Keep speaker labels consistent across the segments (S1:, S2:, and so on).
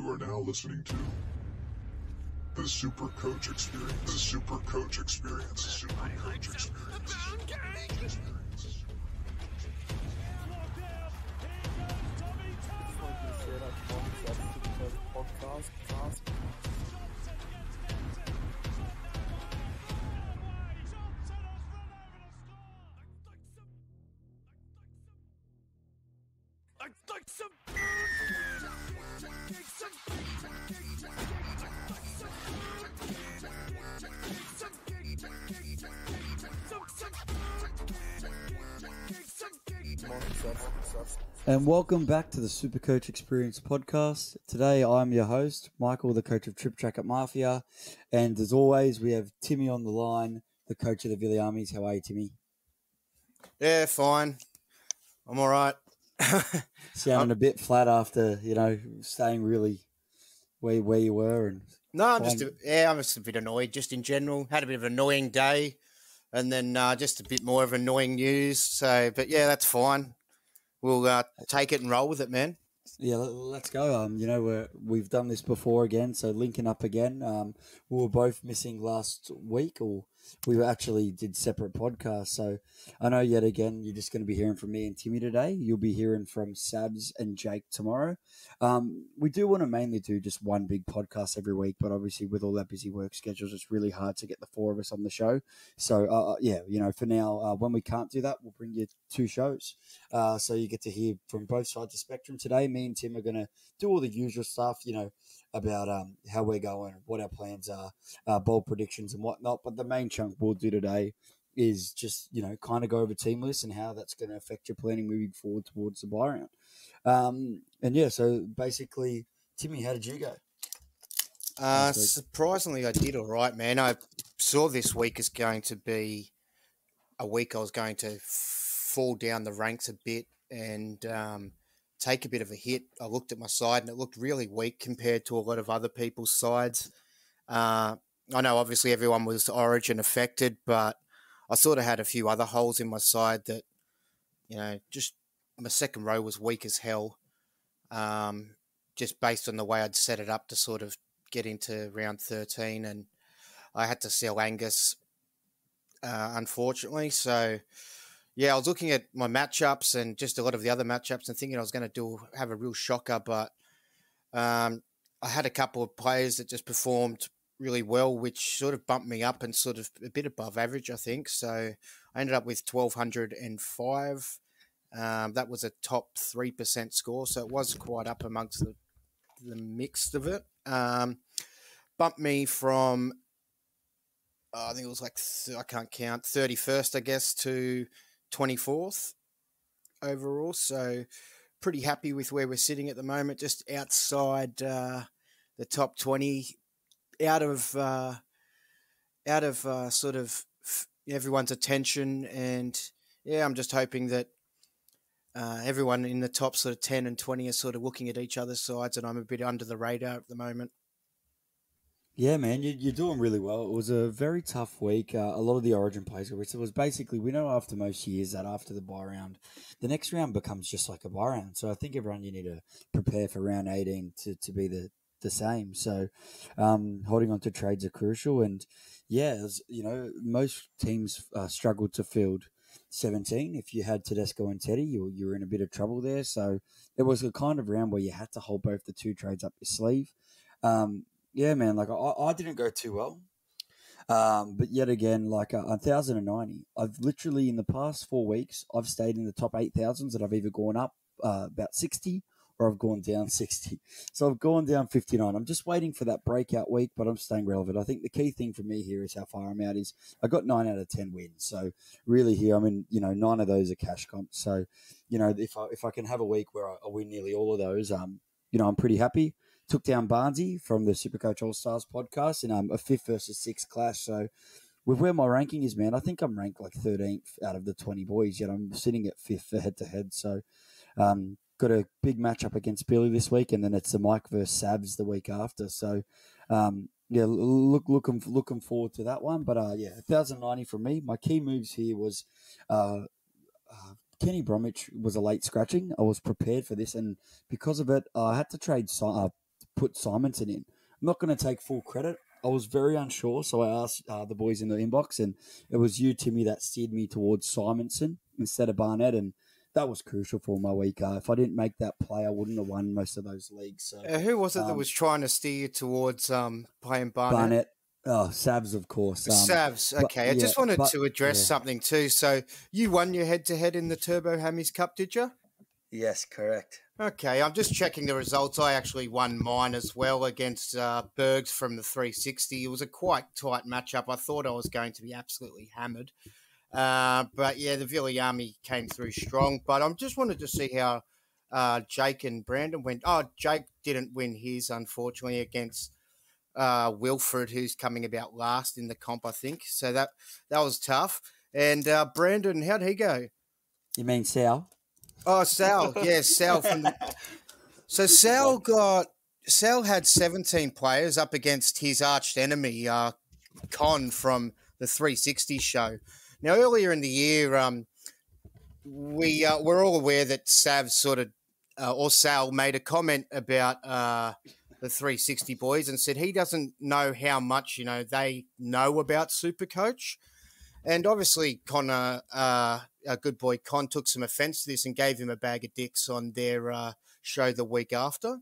S1: You are now listening to the Super Coach Experience. The Super Coach Experience. The Super Coach Experience.
S2: And welcome back to the Super Coach Experience podcast. Today I'm your host, Michael, the coach of Trip Track at Mafia. And as always, we have Timmy on the line, the coach of the Villi Armies. How are you, Timmy?
S3: Yeah, fine. I'm all right.
S2: Sounding a bit flat after, staying really where you were. And
S3: No, I'm just a bit annoyed just in general. Had a bit of an annoying day and then just a bit more of annoying news. So, but yeah, that's fine. We'll take it and roll with it, man.
S2: Yeah, let's go. We've done this before again, so linking up again. We were both missing last week, or we actually did separate podcasts. So I know yet again you're just going to be hearing from me and Timmy today. You'll be hearing from Sabs and Jake tomorrow. We do want to mainly do just one big podcast every week, but obviously with all that busy work schedules, it's really hard to get the four of us on the show. So for now, when we can't do that, we'll bring you two shows. So you get to hear from both sides of the spectrum today. Me and Tim are going to do all the usual stuff, about how we're going, what our plans are, bold predictions and whatnot. But the main chunk we'll do today is just, kind of go over team lists and how that's going to affect your planning moving forward towards the buy round. So basically, Timmy, how did you go?
S3: Surprisingly, I did all right, man. I saw this week is going to be a week I was going to fall down the ranks a bit and take a bit of a hit. I looked at my side and it looked really weak compared to a lot of other people's sides. I know obviously everyone was Origin affected, but I sort of had a few other holes in my side that, just my second row was weak as hell. Just based on the way I'd set it up to sort of get into round 13, and I had to sell Angus, unfortunately. So, yeah, I was looking at my matchups and just a lot of the other matchups and thinking I was going to have a real shocker, but I had a couple of players that just performed really well, which sort of bumped me up and sort of a bit above average, I think. So I ended up with 1,205. That was a top 3% score, so it was quite up amongst the mix of it. Bumped me from, I think it was like, I can't count, 31st, I guess, to 24th overall. So pretty happy with where we're sitting at the moment, just outside the top 20, out of sort of everyone's attention. And yeah, I'm just hoping that everyone in the top sort of 10 and 20 are sort of looking at each other's sides, and I'm a bit under the radar at the moment.
S2: Yeah, man, you're doing really well. It was a very tough week. A lot of the Origin plays it was basically, we know after most years that after the bye round, the next round becomes just like a bye round. So I think everyone, you need to prepare for round 18 to be the same. So holding on to trades are crucial. And yeah, most teams struggled to field 17. If you had Tedesco and Teddy, you were in a bit of trouble there. So it was a kind of round where you had to hold both the two trades up your sleeve. Yeah, man, like I didn't go too well. But yet again, like 1,090, I've literally in the past 4 weeks, I've stayed in the top 8,000s that I've either gone up about 60 or I've gone down 60. So I've gone down 59. I'm just waiting for that breakout week, but I'm staying relevant. I think the key thing for me here is how far I'm out is I got 9 out of 10 wins. So really here, I mean, 9 of those are cash comps. So, if I can have a week where I win nearly all of those, I'm pretty happy. Took down Barnesy from the Supercoach All-Stars podcast in a 5th versus 6th clash. So with where my ranking is, man, I think I'm ranked like 13th out of the 20 boys, yet I'm sitting at 5th for head-to-head. So got a big matchup against Billy this week, and then it's the Mike versus Sabs the week after. So, looking forward to that one. But, 1,090 from me. My key moves here was Kenny Bromwich was a late scratching. I was prepared for this, and because of it, I had to trade put Simonson in. I'm not going to take full credit. I was very unsure, so I asked the boys in the inbox, and it was you, Timmy, that steered me towards Simonson instead of Barnett, and that was crucial for my week. If I didn't make that play, I wouldn't have won most of those leagues. So
S3: Who was it that was trying to steer you towards playing Barnett?
S2: Barnett. Oh, Savs, of course.
S3: Savs, okay. I just wanted to address something too. So you won your head-to-head in the Turbo Hammies Cup, did you?
S2: Yes, correct.
S3: Okay, I'm just checking the results. I actually won mine as well against Bergs from the 360. It was a quite tight matchup. I thought I was going to be absolutely hammered. But yeah, the Vili Army came through strong. But I just wanted to see how Jake and Brandon went. Oh, Jake didn't win his, unfortunately, against Wilfred, who's coming about last in the comp, I think. So that was tough. And Brandon, how'd he go?
S2: You mean Sal?
S3: Oh, Sal. Yeah, Sal. So Sal had 17 players up against his arch enemy, Con from the 360 show. Now, earlier in the year, we're all aware that Sav or Sal made a comment about the 360 boys and said he doesn't know how much, they know about Supercoach. And obviously, Connor, our good boy Con, took some offence to this and gave him a bag of dicks on their show the week after.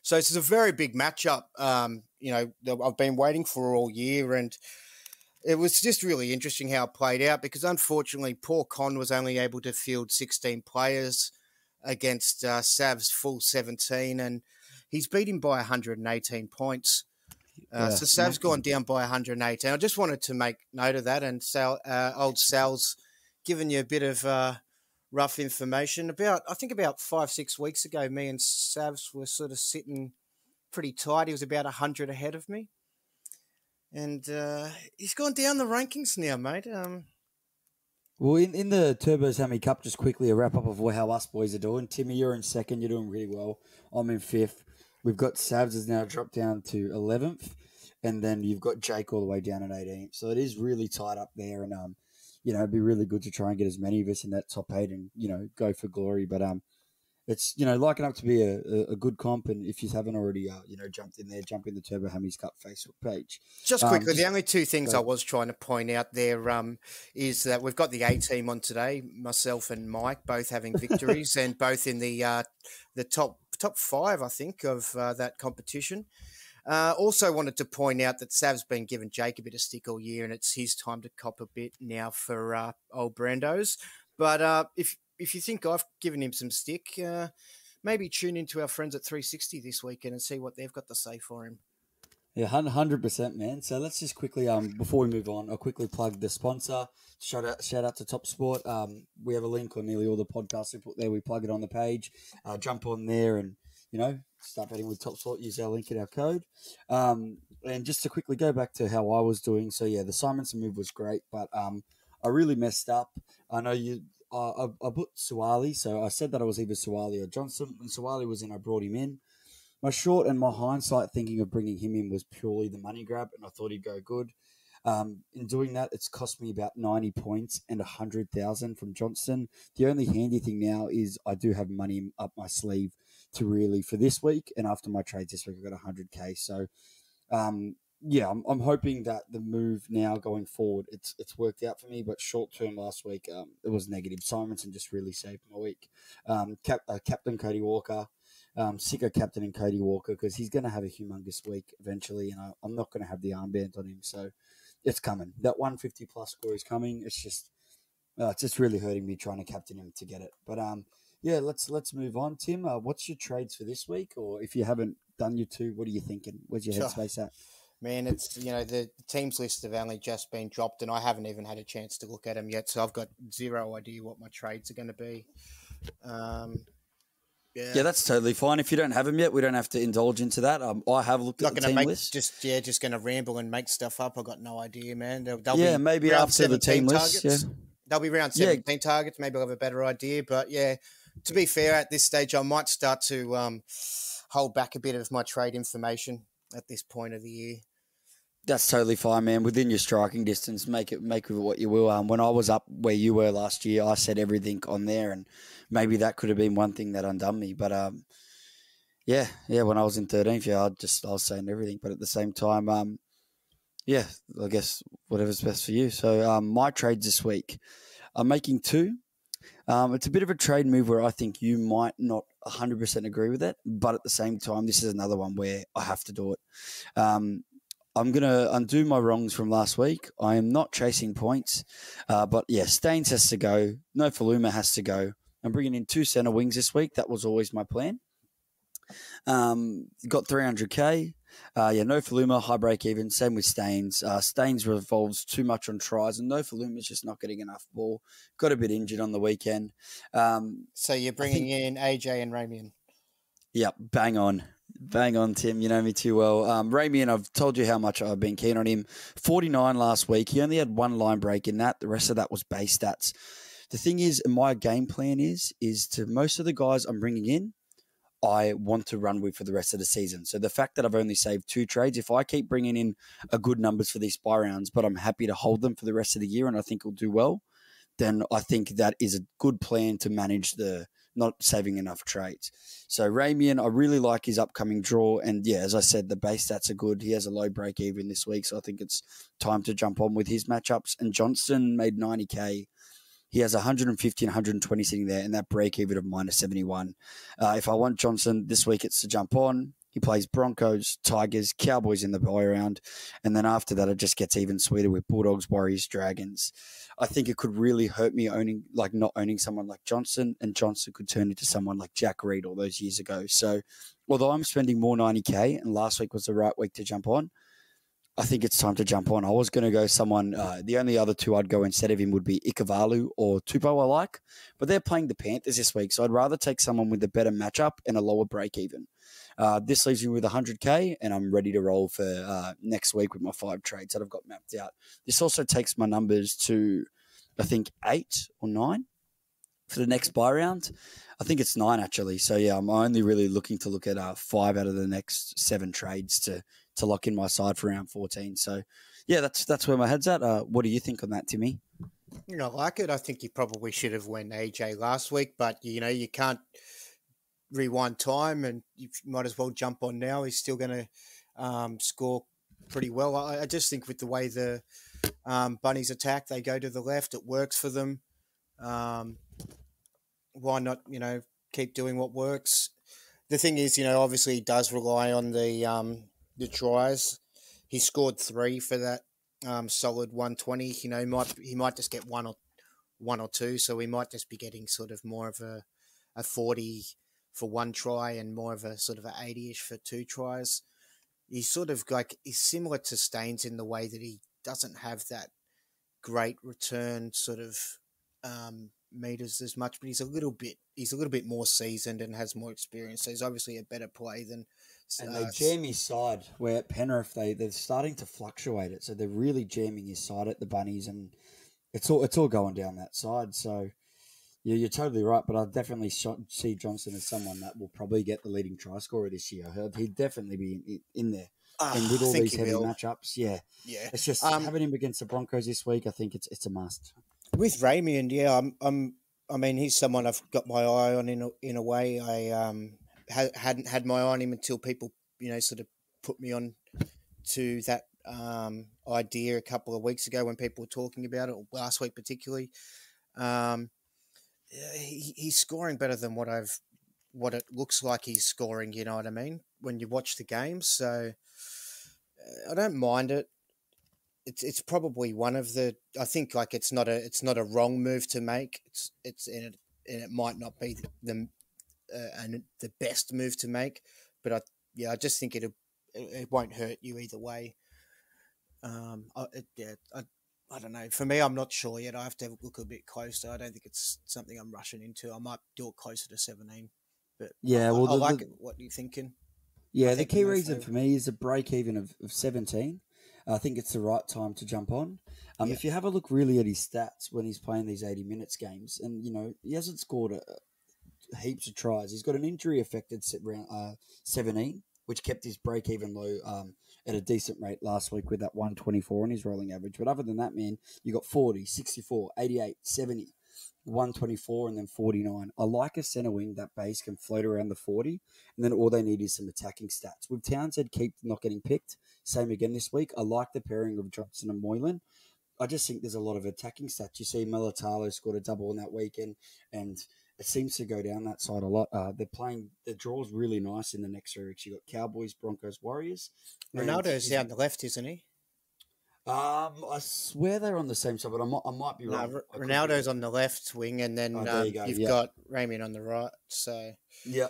S3: So this is a very big matchup, that I've been waiting for all year. And it was just really interesting how it played out because, unfortunately, poor Con was only able to field 16 players against Sav's full 17, and he's beat him by 118 points. So Sav's gone down by 118. I just wanted to make note of that. And old Sal's given you a bit of rough information. I think about 5-6 weeks ago, me and Savs were sort of sitting pretty tight. He was about 100 ahead of me. And he's gone down the rankings now, mate.
S2: Well, in the Turbo Hammy Cup, just quickly a wrap-up of how us boys are doing. Timmy, you're in second. You're doing really well. I'm in fifth. We've got Savs has now dropped down to 11th, and then you've got Jake all the way down at 18th. So it is really tight up there, and it'd be really good to try and get as many of us in that top 8 and go for glory. But it's liking up to be a good comp, and if you haven't already jumped in there, jump in the Turbo Hammies Cup Facebook page.
S3: Just quickly, the only two things I was trying to point out there is that we've got the A team on today, myself and Mike, both having victories and both in the top 5, I think, of that competition. Also wanted to point out that Sav's been giving Jake a bit of stick all year, and it's his time to cop a bit now for old Brandos. But if you think I've given him some stick, maybe tune into our friends at 360 this weekend and see what they've got to say for him.
S2: Yeah, 100%, man. So let's just quickly, before we move on, I'll quickly plug the sponsor. Shout out to Top Sport. We have a link on nearly all the podcasts we put there. We plug it on the page. Jump on there and, start betting with Top Sport. Use our link and our code. And just to quickly go back to how I was doing. So, yeah, the Simonson move was great, but I really messed up. I know I put Suwali, so I said that I was either Suwali or Johnson. When Suwali was in, I brought him in. My short and my hindsight thinking of bringing him in was purely the money grab, and I thought he'd go good. In doing that, it's cost me about 90 points and 100,000 from Johnston. The only handy thing now is I do have money up my sleeve to really for this week, and after my trades this week, I got 100K. So, I'm hoping that the move now going forward, it's worked out for me. But short term last week, it was negative. Simonson just really saved my week. Captain Cody Walker. Sick of captaining Cody Walker because he's going to have a humongous week eventually, and I'm not going to have the armband on him, so it's coming. That 150 plus score is coming. It's just really hurting me trying to captain him to get it. But let's move on. Tim, what's your trades for this week, or if you haven't done your two, what are you thinking? Where's your headspace at?
S3: Man, it's the teams list have only just been dropped, and I haven't even had a chance to look at them yet, so I've got zero idea what my trades are going to be.
S2: Yeah, that's totally fine. If you don't have them yet, we don't have to indulge into that. I have looked at the team list.
S3: Just going to ramble and make stuff up. I've got no idea, man.
S2: Maybe after the team list. Yeah.
S3: They'll be around 17 targets. Maybe I'll have a better idea. But, yeah, to be fair, at this stage, I might start to hold back a bit of my trade information at this point of the year.
S2: That's totally fine, man. Within your striking distance, make of it what you will. When I was up where you were last year, I said everything on there, and maybe that could have been one thing that undone me. But Yeah, when I was in 13th, I was saying everything, but at the same time, yeah, I guess whatever's best for you. So my trades this week, I'm making two. It's a bit of a trade move where I think you might not 100% agree with it, but at the same time, this is another one where I have to do it. I'm going to undo my wrongs from last week. I am not chasing points, but yeah, Staines has to go. No Faluma has to go. I'm bringing in 2 centre wings this week. That was always my plan. Got 300k. No Faluma, high break even. Same with Staines. Staines revolves too much on tries, and no Faluma's just not getting enough ball. Got a bit injured on the weekend.
S3: So you're bringing in AJ and Ramian.
S2: Yep, bang on, Tim. You know me too well. Ramian, I've told you how much I've been keen on him. 49 last week. He only had 1 line break in that. The rest of that was base stats. The thing is, my game plan is to most of the guys I'm bringing in, I want to run with for the rest of the season. So the fact that I've only saved 2 trades, if I keep bringing in a good numbers for these buy rounds, but I'm happy to hold them for the rest of the year and I think will do well, then I think that is a good plan to manage the not saving enough trades. So Ramian, I really like his upcoming draw. And yeah, as I said, the base stats are good. He has a low break even this week. So I think it's time to jump on with his matchups. And Johnston made 90k. He has 150 and 120 sitting there, and that break even of -71. If I want Johnson this week, it's to jump on. He plays Broncos, Tigers, Cowboys in the buy round, and then after that, it just gets even sweeter with Bulldogs, Warriors, Dragons. I think it could really hurt me not owning someone like Johnson, and Johnson could turn into someone like Jack Reed all those years ago. So, although I'm spending more 90k, and last week was the right week to jump on, I think it's time to jump on. I was going to go someone, the only other 2 I'd go instead of him would be Ikavalu or Tupou I like, but they're playing the Panthers this week, so I'd rather take someone with a better matchup and a lower break even. This leaves me with 100k, and I'm ready to roll for next week with my 5 trades that I've got mapped out. This also takes my numbers to, I think, 8 or 9 for the next buy round. I think it's 9 actually. So yeah, I'm only really looking to look at 5 out of the next 7 trades to lock in my side for round 14. So yeah, that's where my head's at. What do you think on that, Timmy?
S3: I like it. I think you probably should have went AJ last week, but you can't rewind time, and you might as well jump on now. He's still going to score pretty well. I just think with the way the Bunnies attack, they go to the left. It works for them. Why not, keep doing what works? The thing is, obviously he does rely on the tries. He scored 3 for that solid 120. He might just get one or 2, so we might just be getting sort of more of a 40 for 1 try and more of a sort of a 80-ish for 2 tries. He's sort of he's similar to Staines in the way that he doesn't have that great return sort of meters as much, but he's a little bit more seasoned and has more experience. So he's obviously a better play than.
S2: And they jam his side. Where at Penrith they're starting to fluctuate it, so they're really jamming his side at the Bunnies, and it's all going down that side. So yeah, you're totally right. But I definitely see Johnson as someone that will probably get the leading try scorer this year. He'd definitely be in there. And with all these heavy matchups, yeah, it's just having him against the Broncos this week. I think it's a must.
S3: With Ramian, yeah, I mean, he's someone I've got my eye on in a way. I hadn't had my eye on him until people, sort of put me on to that idea a couple of weeks ago when people were talking about it, or last week particularly. He's scoring better than what it looks like he's scoring. You know what I mean? When you watch the games, so I don't mind it. It's probably one of the. I think it's not a wrong move to make. And it might not be the best move to make, but I just think it won't hurt you either way. I don't know. For me, I'm not sure yet. I have to look a bit closer. I don't think it's something I'm rushing into. I might do it closer to 17. But yeah, I like it. What are you thinking?
S2: Yeah, the key reason for me is a break even of 17. I think it's the right time to jump on. If you have a look really at his stats when he's playing these 80 minutes games, and he hasn't scored heaps of tries. He's got an injury affected round 17, which kept his break even low at a decent rate last week with that 124 on his rolling average. But other than that, man, you got 40, 64, 88, 70. 124 and then 49. I like a centre wing that base can float around the 40, and then all they need is some attacking stats. With Townsend keep not getting picked, same again this week. I like the pairing of Johnson and Moylan. I just think there's a lot of attacking stats. You see Melitalo scored a double in that weekend, and it seems to go down that side a lot. They're playing the draws really nice in the next 3 weeks. You got Cowboys, Broncos, Warriors.
S3: Ronaldo's down the left, isn't he?
S2: I swear they're on the same side, but I might be wrong.
S3: No, Ronaldo's on the left wing, and then you've got Raymond on the right. So
S2: yeah,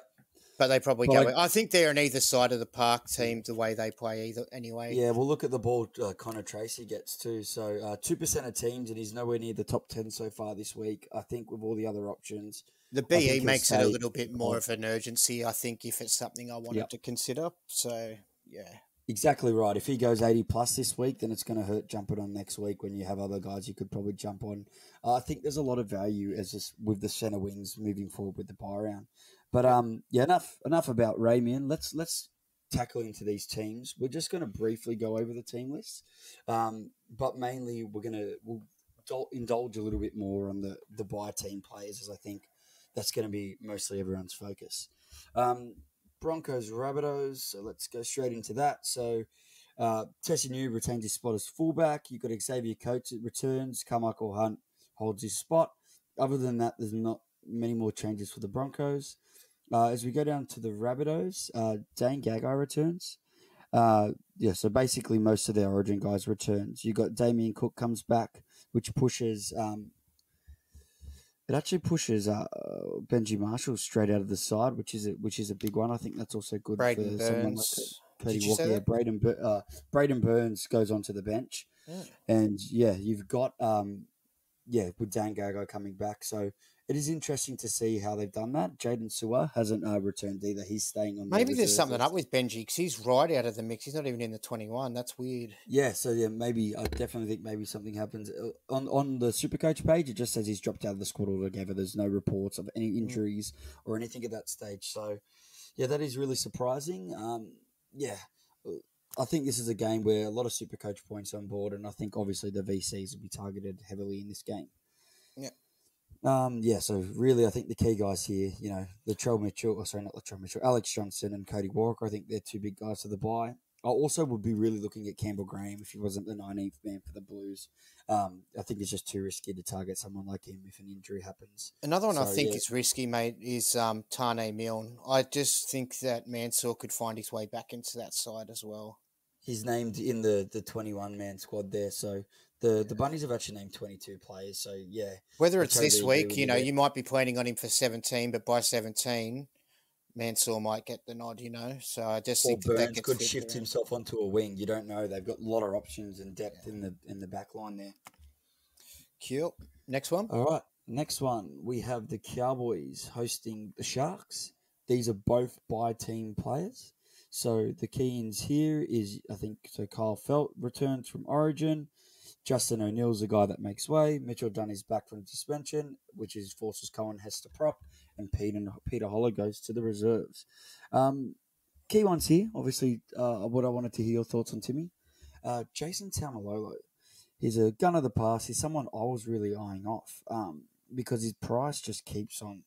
S3: but they probably go. I think they're on either side of the park team the way they play either anyway.
S2: Yeah, we'll look at the ball Connor Tracy gets too. So 2% of teams, and he's nowhere near the top 10 so far this week. I think with all the other options,
S3: the BE makes it a little bit more of an urgency. I think if it's something I wanted to consider. So yeah.
S2: Exactly right. If he goes 80 plus this week, then it's going to hurt jumping on next week when you have other guys you could probably jump on. I think there's a lot of value with the centre wings moving forward with the buy round. But enough about Rayman. Let's tackle into these teams. We're just going to briefly go over the team list, but mainly we'll indulge a little bit more on the buy team players, as I think that's going to be mostly everyone's focus. Broncos Rabbitohs, so let's go straight into that. So Tessie New retains his spot as fullback. You've got Xavier Coates that returns. Carmichael Hunt holds his spot. Other than that, there's not many more changes for the Broncos. As we go down to the Rabbitohs, Dane Gagai returns. So basically most of their origin guys returns. You got Damien Cook comes back, which pushes... It actually pushes Benji Marshall straight out of the side, which is a big one. I think that's also good
S3: Braden
S2: for someone
S3: Burns.
S2: like Cody Walker. Yeah, Braden Burns goes onto the bench, and you've got with Dan Gago coming back. So it is interesting to see how they've done that. Jaden Sewer hasn't returned either. He's staying on.
S3: Maybe there's something up with Benji because he's right out of the mix. He's not even in the 21. That's weird.
S2: Yeah, so maybe I definitely think maybe something happens on the Supercoach page. It just says he's dropped out of the squad altogether. There's no reports of any injuries or anything at that stage. So that is really surprising. I think this is a game where a lot of Supercoach points on board, and I think obviously the VCs will be targeted heavily in this game.
S3: Yeah.
S2: So really, I think the key guys here, Alex Johnson and Cody Walker, I think they're two big guys to the buy. I also would be really looking at Campbell Graham if he wasn't the 19th man for the Blues. I think it's just too risky to target someone like him if an injury happens.
S3: Another one I think is risky, mate, is Tane Milne. I just think that Mansour could find his way back into that side as well.
S2: He's named in the 21-man squad there, so... The Bunnies have actually named 22 players, so yeah.
S3: Whether it's this week, you might be planning on him for 17, but by 17, Mansour might get the nod, So I just think
S2: Burns could shift himself onto a wing. You don't know. They've got a lot of options and depth in the back line there.
S3: Cool. Next one.
S2: All right. Next one, we have the Cowboys hosting the Sharks. These are both by-team players. So the key-ins here is, I think, Kyle Felt returns from Origin. Justin O'Neill's the guy that makes way. Mitchell Dunn is back from suspension, which is forces Cohen Hester prop, and Peter Holler goes to the reserves. Key ones here, obviously, what I wanted to hear your thoughts on, Timmy. Jason Taumalolo, he's a gun of the past. He's someone I was really eyeing off because his price just keeps on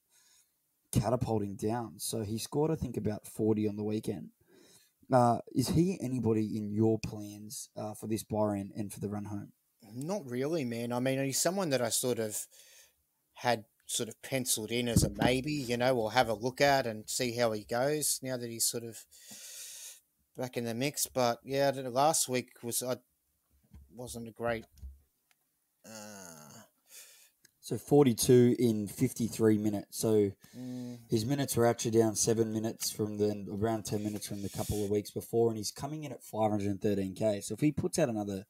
S2: catapulting down. So he scored, I think, about 40 on the weekend. Is he anybody in your plans for this buy and for the run home?
S3: Not really, man. I mean, he's someone that I had penciled in as a maybe, or have a look at and see how he goes now that he's sort of back in the mix. But yeah, the last week wasn't a great.
S2: So 42 in 53 minutes. So his minutes were actually down 7 minutes from around 10 minutes from the couple of weeks before, and he's coming in at 513k. So if he puts out another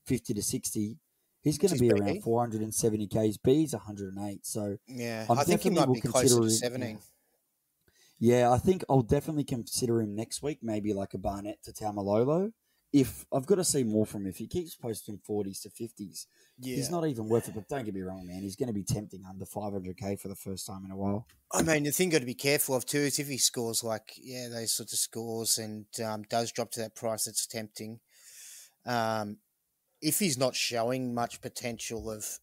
S2: 50 to 60, he's going to be around 470k. His B's 108. So
S3: yeah, I think he might be closer to 17.
S2: Yeah, I think I'll definitely consider him next week, maybe like a Barnett to Taumalolo. If I've got to see more from him, if he keeps posting 40s to 50s, he's not even worth it. But don't get me wrong, man, he's going to be tempting under 500k for the first time in a while.
S3: I mean, the thing got to be careful of too is if he scores those sorts of scores and does drop to that price, it's tempting. If he's not showing much potential of,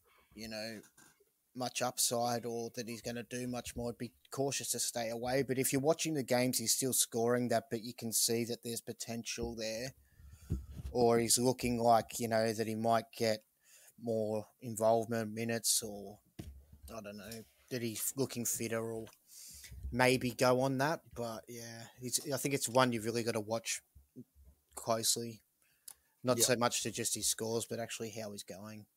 S3: much upside or that he's going to do much more. I'd be cautious to stay away. But if you're watching the games, he's still scoring that, but you can see that there's potential there. Or he's looking like, that he might get more involvement minutes, or I don't know, that he's looking fitter, or maybe go on that. But yeah, I think it's one you've really got to watch closely. Not so much to just his scores, but actually how he's going.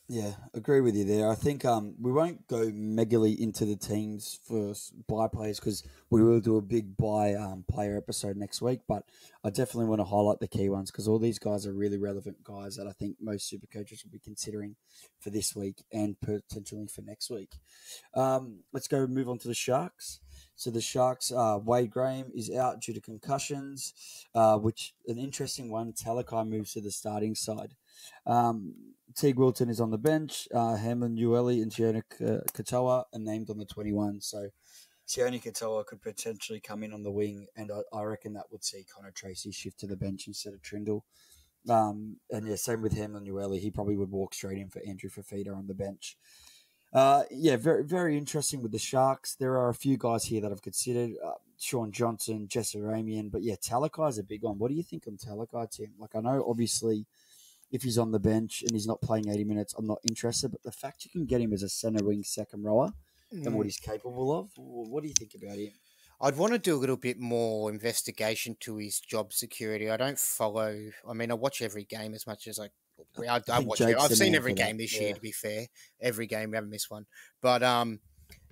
S2: Yeah, agree with you there. I think we won't go megally into the teams for buy players because we will do a big buy player episode next week. But I definitely want to highlight the key ones because all these guys are really relevant guys that I think most super coaches will be considering for this week and potentially for next week. Let's go move on to the Sharks. So the Sharks, Wade Graham is out due to concussions, which an interesting one. Talakai moves to the starting side. Teague Wilton is on the bench. Hamlin Ueli and Sione Katoa are named on the 21. So Sione Katoa could potentially come in on the wing, and I reckon that would see Connor Tracy shift to the bench instead of Trindle. And yeah, same with Hamlin Ueli. He probably would walk straight in for Andrew Fafita on the bench. Very, very interesting with the Sharks. There are a few guys here that I've considered. Sean Johnson, Jesse Ramian. But yeah, Talakai is a big one. What do you think on Talakai, Tim? Like, I know, obviously, if he's on the bench and he's not playing 80 minutes, I'm not interested. But the fact you can get him as a centre wing second rower and what he's capable of, what do you think about him?
S3: I'd want to do a little bit more investigation to his job security. I don't follow. I mean, I watch every game as much as I watch it. I've seen every game this year, to be fair. Every game, we haven't missed one. But,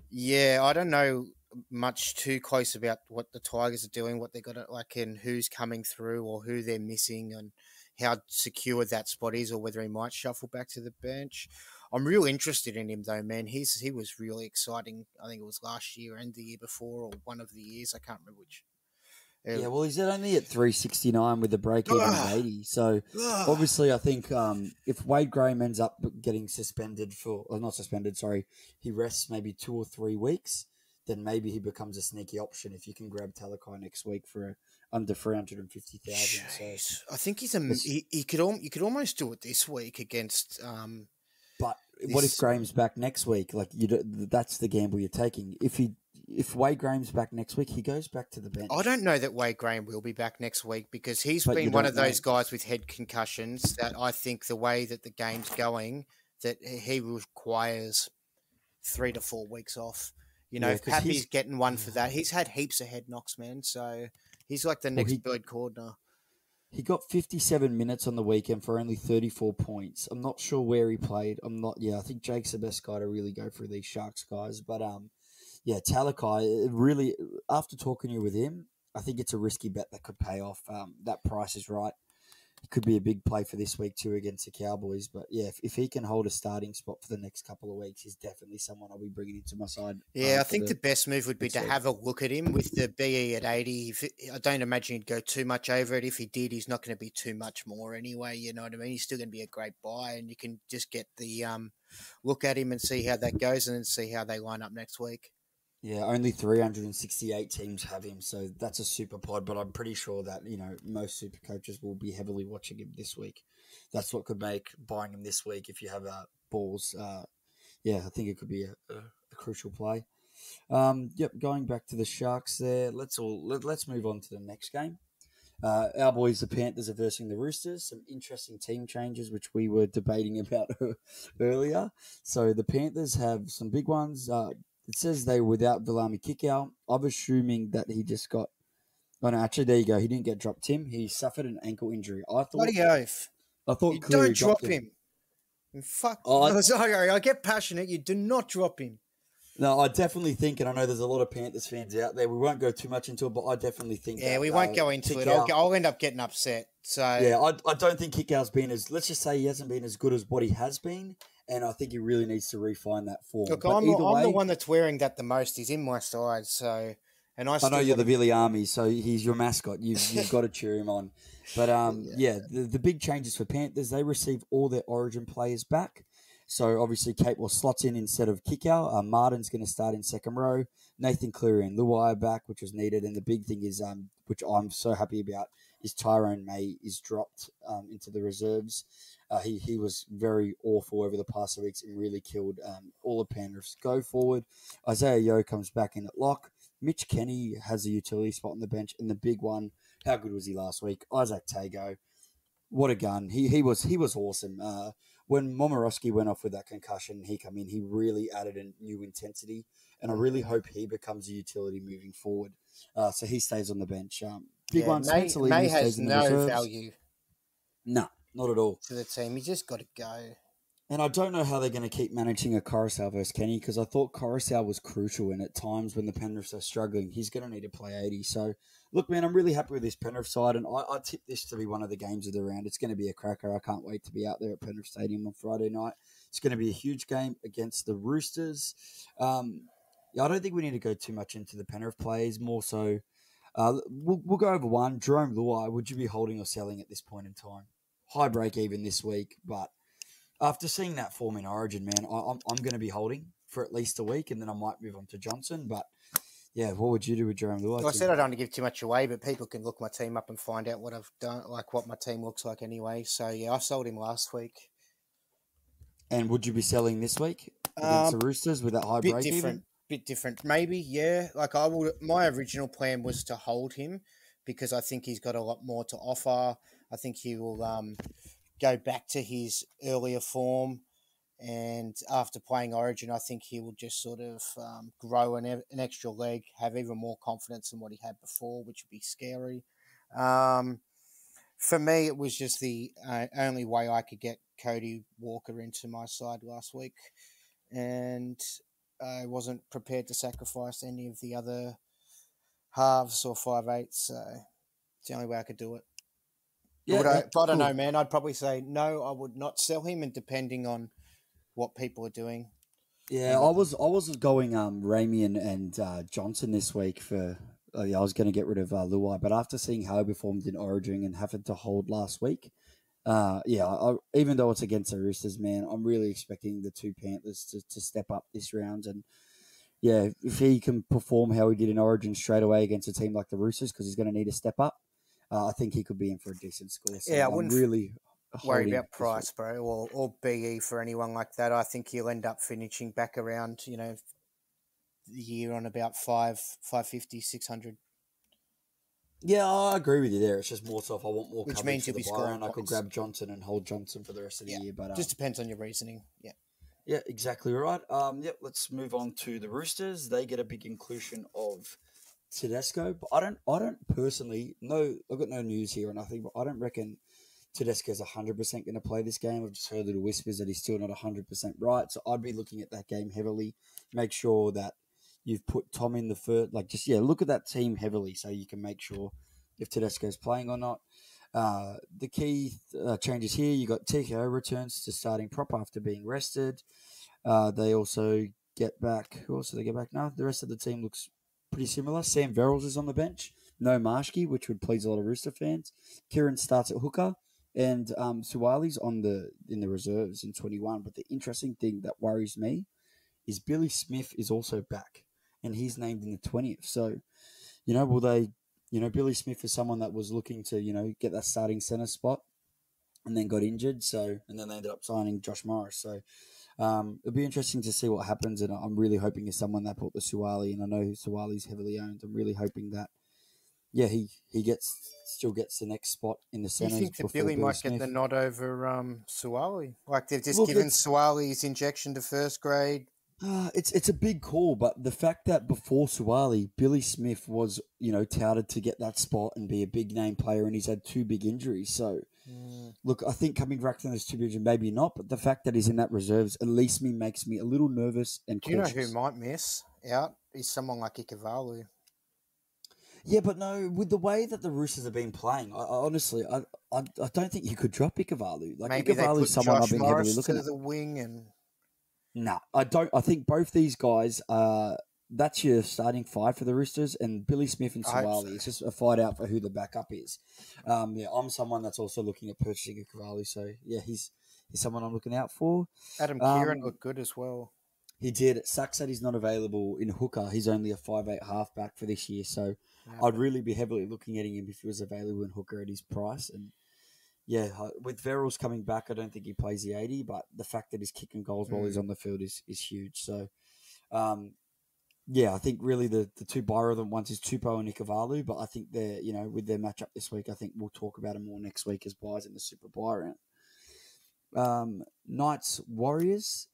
S3: yeah, I don't know much too close about what the Tigers are doing, what they got and who's coming through or who they're missing and how secure that spot is, or whether he might shuffle back to the bench. I'm real interested in him though, man. He was really exciting. I think it was last year and the year before, or one of the years. I can't remember which.
S2: Yeah, well, he's only at 369 with a break even of 80. So obviously, I think if Wade Graham ends up getting suspended he rests maybe 2 or 3 weeks, then maybe he becomes a sneaky option if you can grab Talakai next week for under 350,000. So
S3: I think he could almost do it this week against.
S2: But what if Graham's back next week? Like that's the gamble you're taking. If Wade Graham's back next week, he goes back to the bench.
S3: I don't know that Wade Graham will be back next week because he's been one of those guys with head concussions that I think the way that the game's going, that he requires 3 to 4 weeks off. If Pappy's getting one for that, he's had heaps of head knocks, man. So he's like the next Bird Cordner.
S2: He got 57 minutes on the weekend for only 34 points. I'm not sure where he played. I think Jake's the best guy to really go through these Sharks guys. But, Talakai, really, after talking to you with him, I think it's a risky bet that could pay off. That price is right. It could be a big play for this week too against the Cowboys. But yeah, if he can hold a starting spot for the next couple of weeks, he's definitely someone I'll be bringing into my side.
S3: Yeah, I think the best move would be to have a look at him with the BE at 80. I don't imagine he'd go too much over it. If he did, he's not going to be too much more anyway. You know what I mean? He's still going to be a great buy, and you can just get the look at him and see how that goes, and then see how they line up next week.
S2: Yeah, only 368 teams have him, so that's a super pod, but I'm pretty sure that, most super coaches will be heavily watching him this week. That's what could make buying him this week if you have balls. I think it could be a crucial play. Going back to the Sharks there, let's move on to the next game. Our boys, the Panthers, are versing the Roosters. Some interesting team changes, which we were debating about earlier. So the Panthers have some big ones. It says they were without Viliami Kikau. I'm assuming that he just got... Oh, no, actually, there you go. He didn't get dropped, Tim. He suffered an ankle injury.
S3: Bloody oath.
S2: I thought
S3: you don't drop him. Fuck. Sorry, I get passionate. You do not drop him.
S2: No, I definitely think, and I know there's a lot of Panthers fans out there. We won't go too much into it, but I definitely think
S3: we won't go into it. I'll end up getting upset. So
S2: yeah, I don't think Kikau's been as... Let's just say he hasn't been as good as what he has been. And I think he really needs to refine that form.
S3: Look, I'm the one that's wearing that the most. He's in my side, so... And I
S2: know you're the Viliami, so he's your mascot. You've got to cheer him on. But, the big changes for Panthers, they receive all their Origin players back. So, obviously, Kate will slot in instead of Kikau. Martin's going to start in second row. Nathan Cleary and Luai back, which was needed. And the big thing is, which I'm so happy about, is Tyrone May is dropped into the reserves. He was very awful over the past weeks and really killed all the Penriths. Go forward, Isaiah Yeo comes back in at lock. Mitch Kenny has a utility spot on the bench, and the big one, how good was he last week? Isaac Tago, what a gun! He was awesome. When Momorowski went off with that concussion, he come in. He really added a new intensity, and I really hope he becomes a utility moving forward. So he stays on the bench. Big one, Spencer
S3: May
S2: Levy
S3: has
S2: stays in the
S3: no
S2: reserves.
S3: value
S2: No, not at all.
S3: to the team. He just got to go.
S2: And I don't know how they're going to keep managing a Coruscant versus Kenny, because I thought Coruscant was crucial, and at times when the Penriths are struggling, he's going to need to play 80. So, look, man, I'm really happy with this Penrith side, and I tip this to be one of the games of the round. It's going to be a cracker. I can't wait to be out there at Penrith Stadium on Friday night. It's going to be a huge game against the Roosters. I don't think we need to go too much into the Penrith plays, more so. We'll go over one. Jerome Luai, would you be holding or selling at this point in time? High break even this week, but after seeing that form in Origin, man, I'm going to be holding for at least a week, and then I might move on to Johnson. But yeah, what would you do with Jerome Luai?
S3: Well, I said I don't want to give too much away, but people can look my team up and find out what I've done, like what my team looks like anyway. So yeah, I sold him last week.
S2: And would you be selling this week against the Roosters with that high break even?
S3: Bit different, maybe. Yeah, like I would. My original plan was to hold him because I think he's got a lot more to offer. I think he will go back to his earlier form, and after playing Origin, I think he will just sort of grow an extra leg, have even more confidence than what he had before, which would be scary. For me, it was just the only way I could get Cody Walker into my side last week, and I wasn't prepared to sacrifice any of the other halves or 5/8, so it's the only way I could do it.
S2: Yeah,
S3: but I don't know, man. I'd probably say no, I would not sell him, and depending on what people are doing.
S2: Yeah, I was going Ramey and Johnson this week for. I was going to get rid of Luai, but after seeing how he performed in Origin and having to hold last week, even though it's against the Roosters, man, I'm really expecting the two Panthers to step up this round. And yeah, if he can perform how he did in Origin straight away against a team like the Roosters, because he's going to need to step up, I think he could be in for a decent score. So
S3: yeah, I
S2: I'm
S3: really
S2: really
S3: worry about price, bro, or BE for anyone like that. I think he'll end up finishing back around, the year on about 550, 600.
S2: Yeah, I agree with you there. It's just more so if I want more
S3: Which
S2: coverage
S3: means
S2: for
S3: you'll
S2: the
S3: be
S2: buy
S3: scoring
S2: round, I could
S3: points.
S2: grab Johnson and hold Johnson for the rest of the year. But
S3: just depends on your reasoning. Yeah.
S2: Yeah, exactly right. Let's move on to the Roosters. They get a big inclusion of Tedesco, but I don't personally know. I've got no news here or nothing, but I don't reckon Tedesco's 100% going to play this game. I've just heard little whispers that he's still not 100% right. So I'd be looking at that game heavily. Make sure that you've put Tom in the first. Look at that team heavily so you can make sure if Tedesco's playing or not. The key changes here, you got TKO returns to starting prop after being rested. They also get back. Who else do they get back now? The rest of the team looks pretty similar. Sam Verrills is on the bench. No Marshke, which would please a lot of Rooster fans. Kieran starts at hooker, and Suwali's in the reserves in 21. But the interesting thing that worries me is Billy Smith is also back, and he's named in the 20th. So, will they? Billy Smith is someone that was looking to get that starting center spot, and then got injured. So, and then they ended up signing Josh Morris. So. It'll be interesting to see what happens, and I'm really hoping he's someone that bought the Suwali, and I know Suwali's heavily owned. I'm really hoping that, he still gets the next spot in the centres.
S3: You think that Billy might get the nod over Suwali? Like they've just given Suwali his injection to first grade?
S2: It's a big call, but the fact that before Suwali, Billy Smith was, touted to get that spot and be a big name player, and he's had two big injuries. So, look, I think coming back to those two division, maybe not, but the fact that he's in that reserves at least makes me a little nervous and cautious.
S3: Do you know who might miss out? Is someone like Ikavalu.
S2: Yeah, but no, with the way that the Roosters have been playing, I honestly don't think you could drop Ikavalu. Like,
S3: maybe
S2: Ikavalu's someone
S3: Josh
S2: I've been
S3: Morris
S2: heavily looking
S3: to
S2: at.
S3: the wing and...
S2: No, I don't. I think both these guys that's your starting five for the Roosters, and Billy Smith and Suwali. It's just a fight out for who the backup is. I'm someone that's also looking at purchasing a Cavalli, so yeah, he's someone I'm looking out for.
S3: Adam Kieran looked good as well.
S2: He did. Sucks that he's not available in hooker. He's only a 5'8" halfback for this year, so I'd really be heavily looking at him if he was available in hooker at his price. And with Verrills coming back, I don't think he plays the 80, but the fact that he's kicking goals while he's on the field is huge. So, I think really the two buyer of them ones is Tupou and Nikavalu, but I think they're, with their matchup this week, I think we'll talk about them more next week as buys in the Super Buy round. Knights Warriors,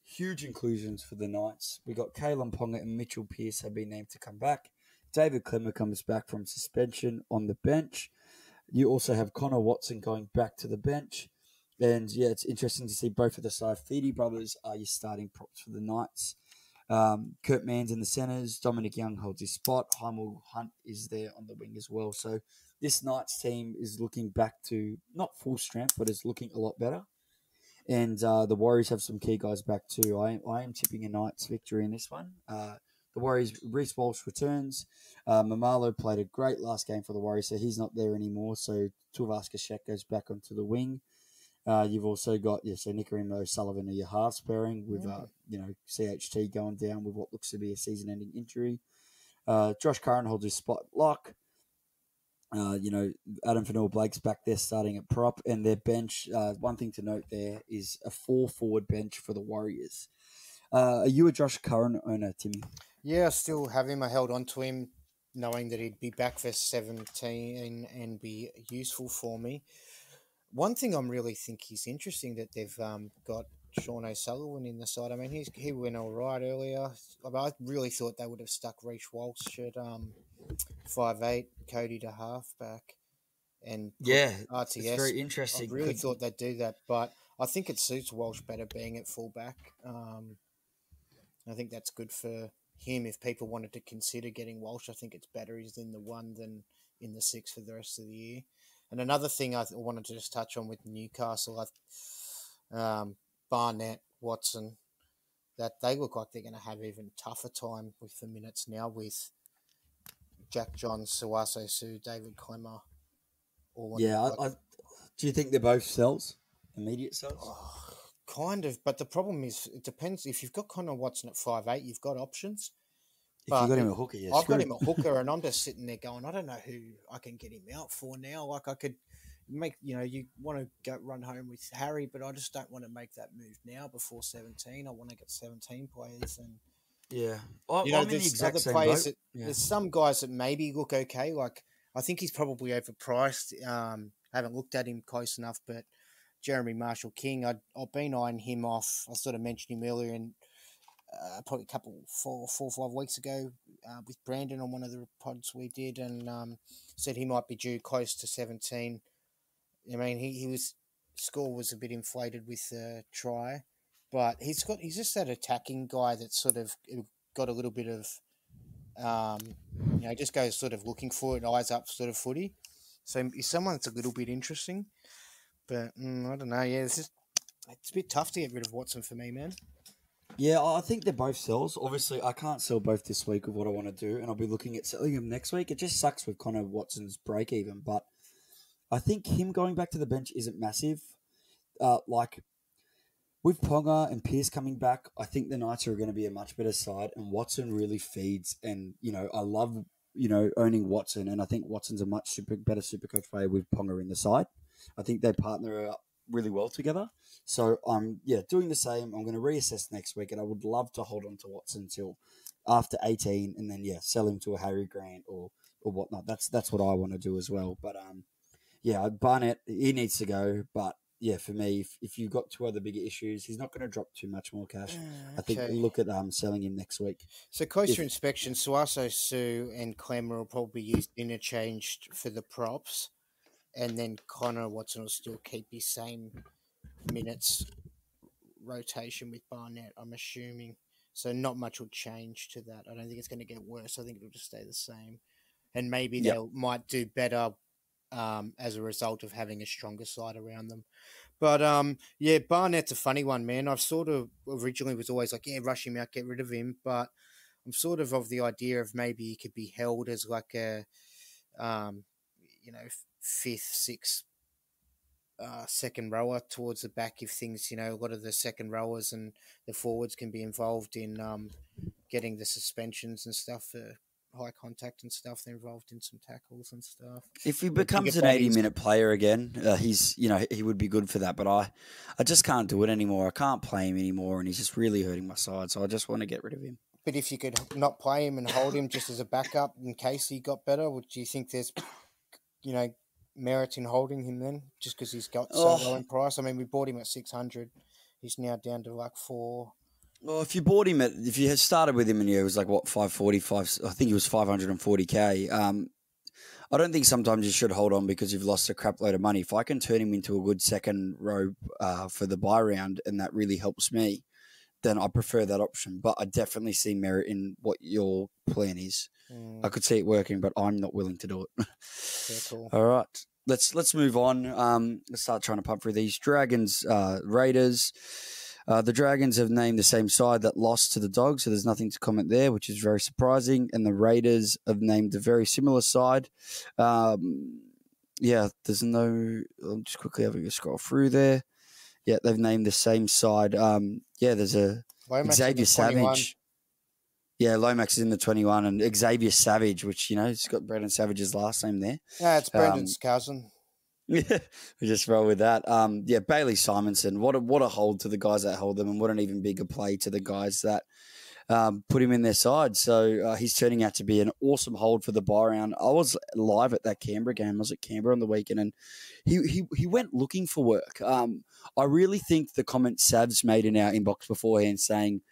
S2: huge inclusions for the Knights. We got Kalen Ponga and Mitchell Pearce have been named to come back. David Clemmer comes back from suspension on the bench. You also have Connor Watson going back to the bench. And it's interesting to see both of the Saifidi brothers are your starting props for the Knights. Kurt Mann's in the centres. Dominic Young holds his spot. Heimel Hunt is there on the wing as well. So this Knights team is looking back to not full strength, but is looking a lot better. And the Warriors have some key guys back too. I am tipping a Knights victory in this one. The Warriors, Reece Walsh returns. Mamalo played a great last game for the Warriors, so he's not there anymore. So Tuivasa-Sheck goes back onto the wing. You've also got, so Nicarimo Sullivan are your halves pairing with, CHT going down with what looks to be a season-ending injury. Josh Curran holds his spot lock. Adam Fanua-Blake's back there starting at prop, and their bench, one thing to note there is a 4-forward bench for the Warriors. Are you a Josh Curran owner, Timmy?
S3: Yeah, I still have him. I held on to him knowing that he'd be back for 17 and be useful for me. One thing I'm really think is interesting that they've got Sean O'Sullivan in the side. I mean, he went all right earlier. I really thought they would have stuck Reece Walsh at 5'8", Cody to halfback, and RTS.
S2: It's very interesting.
S3: I really thought they'd do that, but I think it suits Walsh better being at fullback. I think that's good for him. If people wanted to consider getting Walsh, I think it's better he's in the 1 than in the 6 for the rest of the year. And another thing I wanted to just touch on with Newcastle, Barnett, Watson, that they look like they're going to have even tougher time with the minutes now with Jack Johns, Suaso Su, David Clemmer.
S2: Do you think they're both sells? Immediate sells?
S3: Kind of, but the problem is it depends. If you've got Connor Watson at 5'8", you've got options.
S2: If you got him at hooker,
S3: I've got him at hooker, and I'm just sitting there going, I don't know who I can get him out for now. Like I could make, you want to go run home with Harry, but I just don't want to make that move now before 17. I want to get 17 players, and there's other players. There's some guys that maybe look okay. Like I think he's probably overpriced. Haven't looked at him close enough, but Jeremy Marshall King, I've been eyeing him off. I sort of mentioned him earlier in. Probably four or 5 weeks ago with Brandon on one of the pods we did, and said he might be due close to 17. I mean, score was a bit inflated with the try, but he's just that attacking guy that's sort of got a little bit of, just goes sort of looking for it, eyes up sort of footy. So he's someone that's a little bit interesting, but I don't know. Yeah, it's a bit tough to get rid of Watson for me, man.
S2: Yeah, I think they're both sells. Obviously, I can't sell both this week of what I want to do, and I'll be looking at selling them next week. It just sucks with Connor Watson's break even, but I think him going back to the bench isn't massive. With Ponga and Pearce coming back, I think the Knights are going to be a much better side, and Watson really feeds. And I love owning Watson, and I think Watson's a much better Supercoach player with Ponga in the side. I think they partner up really well together. So I'm doing the same. I'm going to reassess next week, and I would love to hold on to Watson until after 18, and then sell him to a Harry Grant or whatnot. That's what I want to do as well. But Barnett, he needs to go. But for me, if you've got 2 other bigger issues, he's not going to drop too much more cash. Okay. I think look at selling him next week.
S3: So closer inspection, Suaso Su and Clemmer will probably be used interchanged for the props, and then Connor Watson will still keep his same minutes rotation with Barnett, I'm assuming. So not much will change to that. I don't think it's going to get worse. I think it'll just stay the same. And maybe they might do better as a result of having a stronger side around them. But, Barnett's a funny one, man. I've sort of originally was always like, rush him out, get rid of him. But I'm sort of the idea of maybe he could be held as like a, 5th, 6th, second rower towards the back if things, a lot of the second rowers and the forwards can be involved in getting the suspensions and stuff for high contact and stuff. They're involved in some tackles and stuff.
S2: If he
S3: They're
S2: becomes
S3: bigger
S2: an
S3: bodies.
S2: 80-minute player again, he would be good for that. But I just can't do it anymore. I can't play him anymore, and he's just really hurting my side. So I just want to get rid of him.
S3: But if you could not play him and hold him just as a backup in case he got better, would you think there's, merit in holding him then? Just because he's got so low in price. I mean, we bought him at 600. He's now down to like 4.
S2: Well, if you had started with him and it was like, 545, I think he was 540K. I don't think sometimes you should hold on because you've lost a crap load of money. If I can turn him into a good second row for the buy round and that really helps me, then I prefer that option. But I definitely see merit in what your plan is. I could see it working, but I'm not willing to do it.
S3: Yeah, cool.
S2: All right. Let's move on. Let's start trying to pump through these. Dragons, Raiders. The Dragons have named the same side that lost to the Dogs, so there's nothing to comment there, which is very surprising. And the Raiders have named a very similar side. There's no... I'm just quickly having a scroll through there. Yeah, they've named the same side. There's a
S3: Lomax
S2: Xavier Savage. Yeah, Lomax is in the 21, and Xavier Savage, which, he's got Brendan Savage's last name there.
S3: Yeah, it's Brendan's cousin.
S2: Yeah, we just roll with that. Bailey Simonson, what a hold to the guys that hold them, and what an even bigger play to the guys that put him in their side. So he's turning out to be an awesome hold for the buy round. I was live at that Canberra game. I was at Canberra on the weekend, and he went looking for work. I really think the comment Savs made in our inbox beforehand saying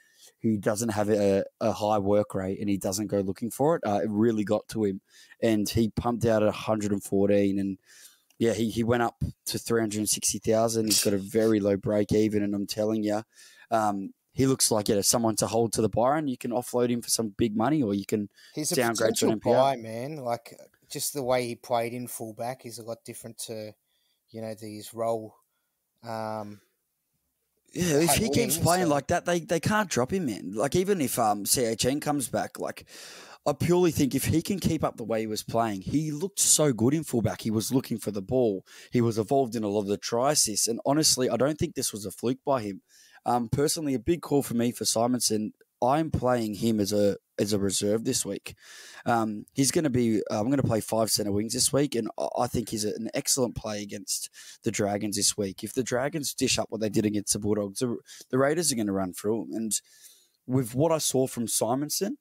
S2: he doesn't have a high work rate and he doesn't go looking for it, it really got to him. And he pumped out at 114, and yeah, he went up to 360,000. He's got a very low break even, and I'm telling you, he looks like someone to hold to the buy, and you can offload him for some big money, or you can
S3: He's a
S2: downgrade to an
S3: potential
S2: NPR.
S3: buy, man. Like, just the way he played in fullback is a lot different to, these role.
S2: If he keeps playing
S3: so.
S2: like that, they can't drop him, man. Like, even if CHN comes back, like, I purely think if he can keep up the way he was playing, he looked so good in fullback. He was looking for the ball. He was involved in a lot of the try assists. And honestly, I don't think this was a fluke by him. Personally, a big call for me for Simonson. I'm playing him as a reserve this week. He's going to be. I'm going to play 5 centre wings this week, and I think he's an excellent play against the Dragons this week. If the Dragons dish up what they did against the Bulldogs, the Raiders are going to run through them. And with what I saw from Simonson,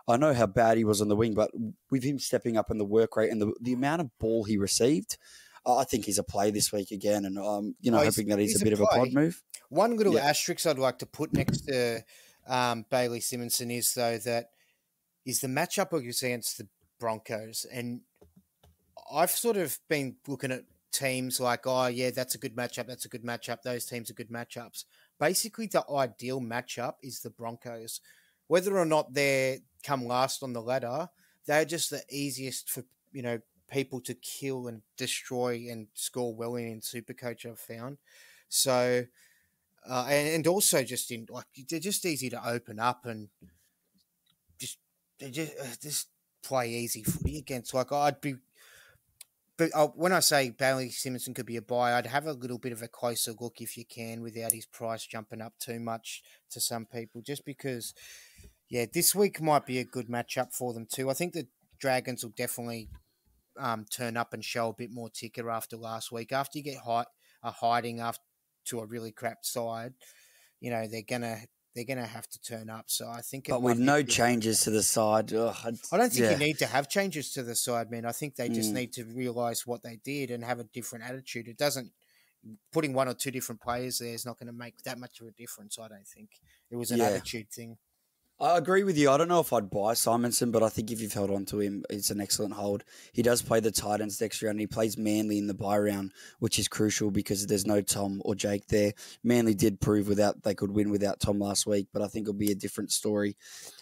S2: I know how bad he was on the wing, but with him stepping up in the work rate and the amount of ball he received, I think he's a play this week again. And hoping that he's a bit of a pod move.
S3: One little asterisk I'd like to put next to Bailey Simonson is, though, that is the matchup against the Broncos. And I've sort of been looking at teams like, that's a good matchup, that's a good matchup, those teams are good matchups. Basically, the ideal matchup is the Broncos. Whether or not they come last on the ladder, they're just the easiest for, people to kill and destroy and score well in Supercoach, I've found. So... and also just they're just easy to open up and just play easy footy against. Like, when I say Bailey Simonson could be a buy, I'd have a little bit of a closer look if you can, without his price jumping up too much to some people, just because, this week might be a good matchup for them too. I think the Dragons will definitely turn up and show a bit more ticker after last week. After you get hiding after to a really crap side, they're gonna have to turn up. So I think,
S2: but with no changes to the side,
S3: I don't think you need to have changes to the side, man. I think they just need to realise what they did and have a different attitude. It doesn't putting 1 or 2 different players there is not going to make that much of a difference. I don't think it was an attitude thing.
S2: I agree with you. I don't know if I'd buy Simonson, but I think if you've held on to him, it's an excellent hold. He does play the Titans next round, and he plays Manly in the bye round, which is crucial because there's no Tom or Jake there. Manly did prove they could win without Tom last week, but I think it'll be a different story.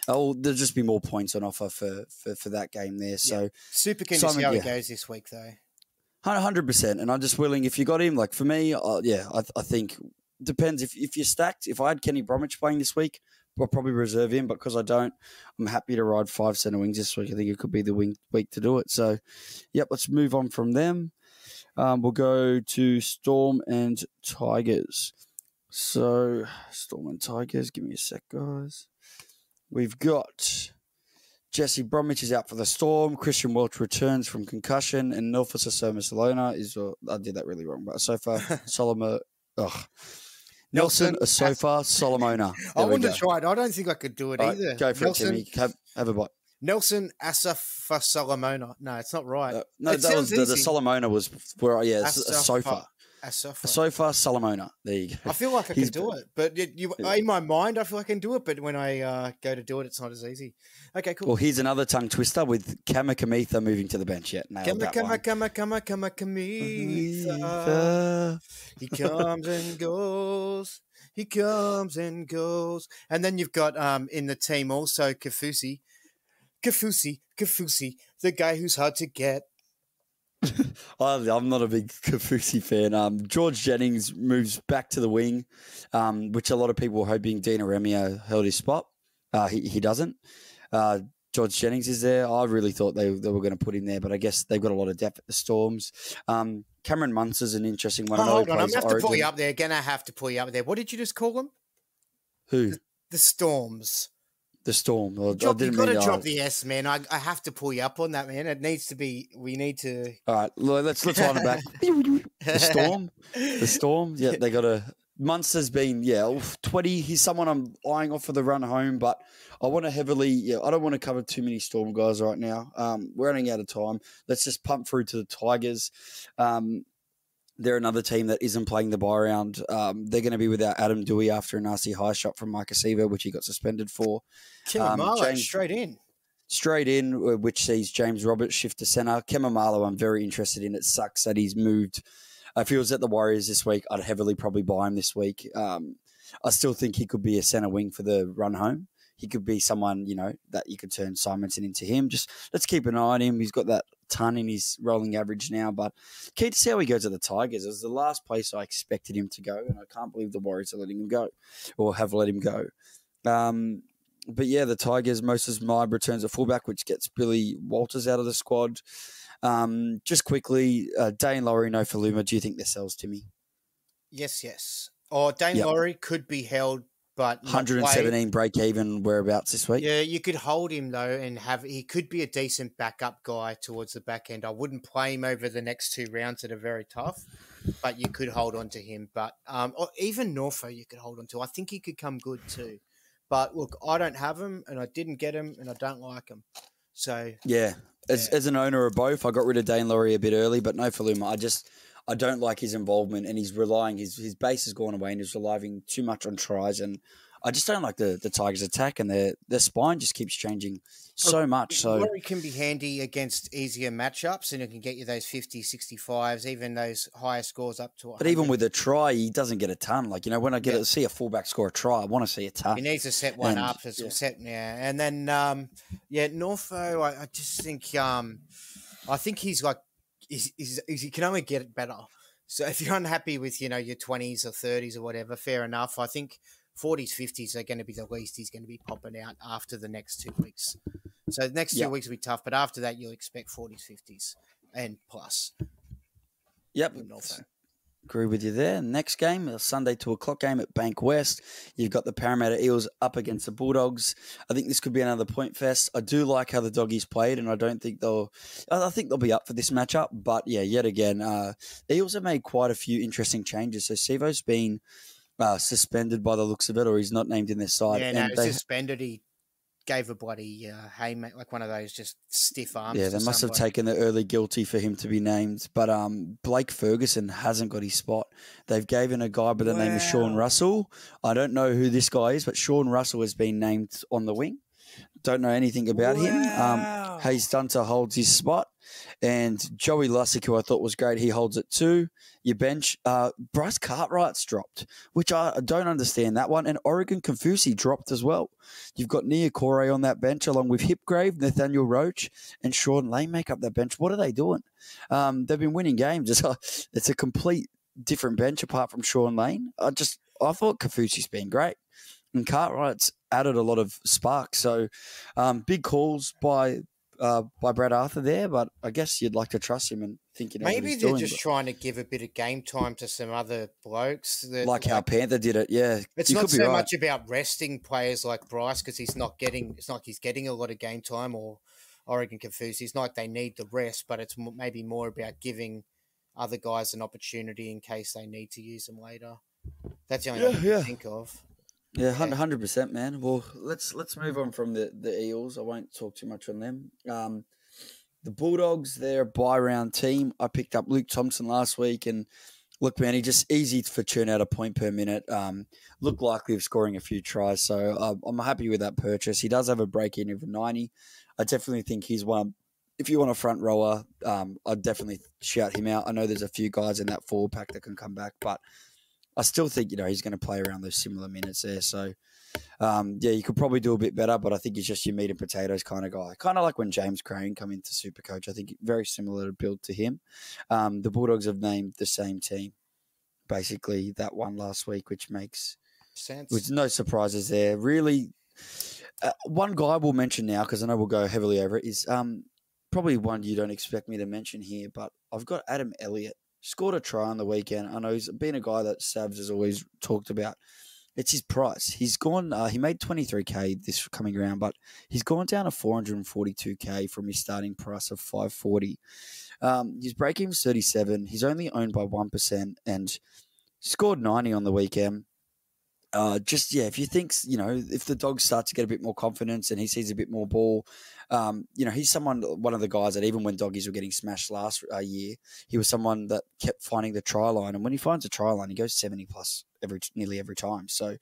S2: There'll just be more points on offer for that game there. So
S3: super keen to see how it goes this week, though.
S2: 100%, and I'm just willing. If you got him, like for me, I think depends. If you're stacked, if I had Kenny Bromwich playing this week, I'll probably reserve him, but because I don't, I'm happy to ride 5 centre wings this week. I think it could be the week to do it. So, let's move on from them. We'll go to Storm and Tigers. So, Storm and Tigers, give me a sec, guys. We've got Jesse Bromwich is out for the Storm. Christian Welch returns from concussion. And Nilfus Asoma-Salona is, I did that really wrong, but Asofa Solomon. Nelson Asofa Solomona.
S3: I wanted to try it. I don't think I could do it either.
S2: Go for it, Timmy. Have a bite.
S3: Nelson Asafa Solomona. No, it's not right.
S2: No, that was the Solomona was where, it's a sofa. Asofa Solomona. There you go.
S3: I feel like I can do it, but in my mind, I feel like I can do it, but when I go to do it, it's not as easy. Okay, cool.
S2: Well, here's another tongue twister with Kamikamitha moving to the bench. Yeah, nailed that one.
S3: Kamikamitha. He comes and goes. He comes and goes. And then you've got in the team also Kafusi, the guy who's hard to get.
S2: I'm not a big Kafusi fan. George Jennings moves back to the wing, which a lot of people were hoping Dino Remio held his spot. He doesn't. George Jennings is there. I really thought they were going to put him there, but I guess they've got a lot of depth at the Storms. Cameron Munster's an interesting one.
S3: Hold on, I'm going to have to pull you up there. Gonna have to pull you up there. What did you just call them?
S2: Who?
S3: The Storms.
S2: The Storm. Well,
S3: you've got to drop the S, man. I have to pull you up on that, man. It needs to be. We need to.
S2: All right, let's line it back. The Storm. The Storm. Yeah, they got a. Munster's been 20. He's someone I'm eyeing off for the run home, but I want to heavily. I don't want to cover too many Storm guys right now. We're running out of time. Let's just pump through to the Tigers. They're another team that isn't playing the bye round. They're going to be without Adam Dewey after a nasty high shot from Marcus Seaver, which he got suspended for.
S3: Kemamalo straight in,
S2: which sees James Roberts shift to centre. Kemamalo, I'm very interested in. It sucks that he's moved. If he was at the Warriors this week, I'd heavily probably buy him this week. I still think he could be a centre wing for the run home. He could be someone, that you could turn Simonson into him. Just let's keep an eye on him. He's got that ton in his rolling average now, but keen to see how he goes at the Tigers. It was the last place I expected him to go, and I can't believe the Warriors are letting him go or have let him go. But yeah, the Tigers, Moses Maib returns a fullback, which gets Billy Walters out of the squad. Just quickly, Dane Laurie, no Faluma. Do you think this sells, Timmy?
S3: Yes. Or Dane Laurie could be held, but
S2: 117 break even whereabouts this week.
S3: Yeah, you could hold him though, and he could be a decent backup guy towards the back end. I wouldn't play him over the next 2 rounds that are very tough, but you could hold on to him. But or even Norfo, you could hold on to. I think he could come good too. But look, I don't have him, and I didn't get him, and I don't like him. So
S2: as an owner of both, I got rid of Dane Laurie a bit early, but no Faluma. I don't like his involvement, and he's relying his base has gone away, and he's relying too much on tries. And I just don't like the Tigers' attack, and their spine just keeps changing so much. So
S3: Laurie can be handy against easier matchups, and it can get you those 50, 65s, even those higher scores up to 100.
S2: But even with a try, he doesn't get a ton. Like, when I see a fullback score a try, I want to see a ton.
S3: He needs to set one up. And then, Norfo, I just think, I think he's like, he can only get better. So if you're unhappy with, your 20s or 30s or whatever, fair enough. I think 40s, 50s are going to be the least he's going to be popping out after the next 2 weeks. So the next 2 weeks will be tough, but after that, you'll expect 40s, 50s and plus.
S2: Yep. Agree with you there. Next game, a Sunday 2:00 game at Bank West. You've got the Parramatta Eels up against the Bulldogs. I think this could be another point fest. I do like how the Doggies played, and I think they'll be up for this matchup. But yeah, yet again, Eels have made quite a few interesting changes. So Sivo's been suspended by the looks of it, or he's not named in their side.
S3: Yeah, suspended. He gave a bloody haymaker, like one of those just stiff arms.
S2: Yeah, they must have taken the early guilty for him to be named. But Blake Ferguson hasn't got his spot. They've given a guy by the name of Sean Russell. I don't know who this guy is, but Sean Russell has been named on the wing. Don't know anything about him. Hayes Dunter holds his spot. And Joey Lussick, who I thought was great, he holds it too. Your bench, Bryce Cartwright's dropped, which I don't understand that one. And Oregon Confusi dropped as well. You've got Nia Corey on that bench along with Hipgrave, Nathaniel Roach, and Sean Lane make up that bench. What are they doing? They've been winning games. It's a complete different bench apart from Sean Lane. I thought Confusi's been great. And Cartwright's added a lot of spark. So big calls by by Brad Arthur there, but I guess you'd like to trust him and think you know what
S3: Maybe
S2: he's
S3: they're
S2: doing.
S3: just trying to give a bit of game time to some other blokes. That,
S2: Like how Panther did it, yeah.
S3: It's
S2: you
S3: not
S2: could be
S3: so
S2: right.
S3: much about resting players like Bryce because he's not getting. It's not like he's getting a lot of game time or Oregon confused. It's not like they need the rest, but it's maybe more about giving other guys an opportunity in case they need to use them later. That's the only thing I can think of.
S2: Yeah, 100%, man. Well, let's move on from the Eels. I won't talk too much on them. The Bulldogs, they're a bye-round team. I picked up Luke Thompson last week, and look, man, he just easy for churn out a point per minute. Look likely of scoring a few tries, so I'm happy with that purchase. He does have a break-in of 90. I definitely think he's one. If you want a front rower, I'd definitely shout him out. I know there's a few guys in that forward pack that can come back, but I still think, he's going to play around those similar minutes there. So, you could probably do a bit better, but I think he's just your meat and potatoes kind of guy. Kind of like when James Crane come into Supercoach. I think very similar to build to him. The Bulldogs have named the same team, basically, that one last week, which makes
S3: sense.
S2: With no surprises there. Really, one guy we'll mention now, because I know we'll go heavily over it, is probably one you don't expect me to mention here, but I've got Adam Elliott. Scored a try on the weekend. I know he's been a guy that Savs has always talked about. It's his price. He's gone. He made 23K this coming round, but he's gone down to 442K from his starting price of 540. His break-even was 37. He's only owned by 1% and scored 90 on the weekend. If you think, if the Dogs start to get a bit more confidence and he sees a bit more ball, he's one of the guys that even when Doggies were getting smashed last year, he was someone that kept finding the try line. And when he finds a try line, he goes 70 plus nearly every time. So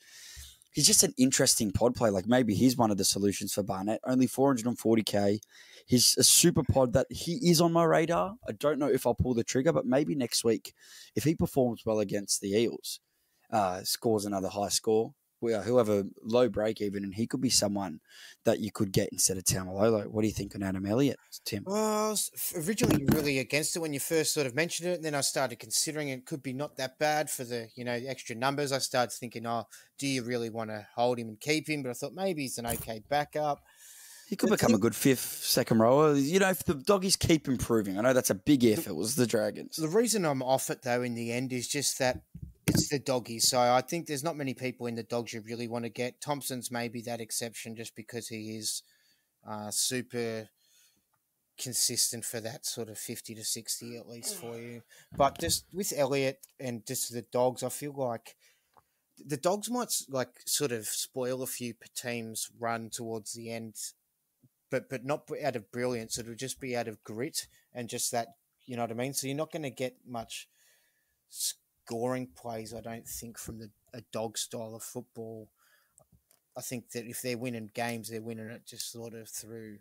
S2: he's just an interesting pod play. Like maybe he's one of the solutions for Barnett. Only 440K. He's a super pod that he is on my radar. I don't know if I'll pull the trigger, but maybe next week, if he performs well against the Eels, scores another high score, he'll have a low break even, and he could be someone that you could get instead of Taumalolo. What do you think on Adam Elliott, Tim?
S3: Well, I was originally really against it when you first sort of mentioned it, and then I started considering it could be not that bad for the extra numbers. I started thinking, do you really want to hold him and keep him? But I thought maybe he's an okay backup.
S2: He could become a good second rower. If the Doggies keep improving. I know that's a big if. It was the Dragons.
S3: The reason I'm off it, though, in the end is just that it's the Doggies. So I think there's not many people in the Dogs you really want to get. Thompson's maybe that exception just because he is super consistent for that sort of 50 to 60 at least for you. But just with Elliott and just the Dogs, I feel like the Dogs might sort of spoil a few teams' run towards the end, but not out of brilliance. It would just be out of grit and just that, you know what I mean? So you're not going to get much scoring plays, I don't think, from a dog style of football. I think that if they're winning games, they're winning it just sort of through,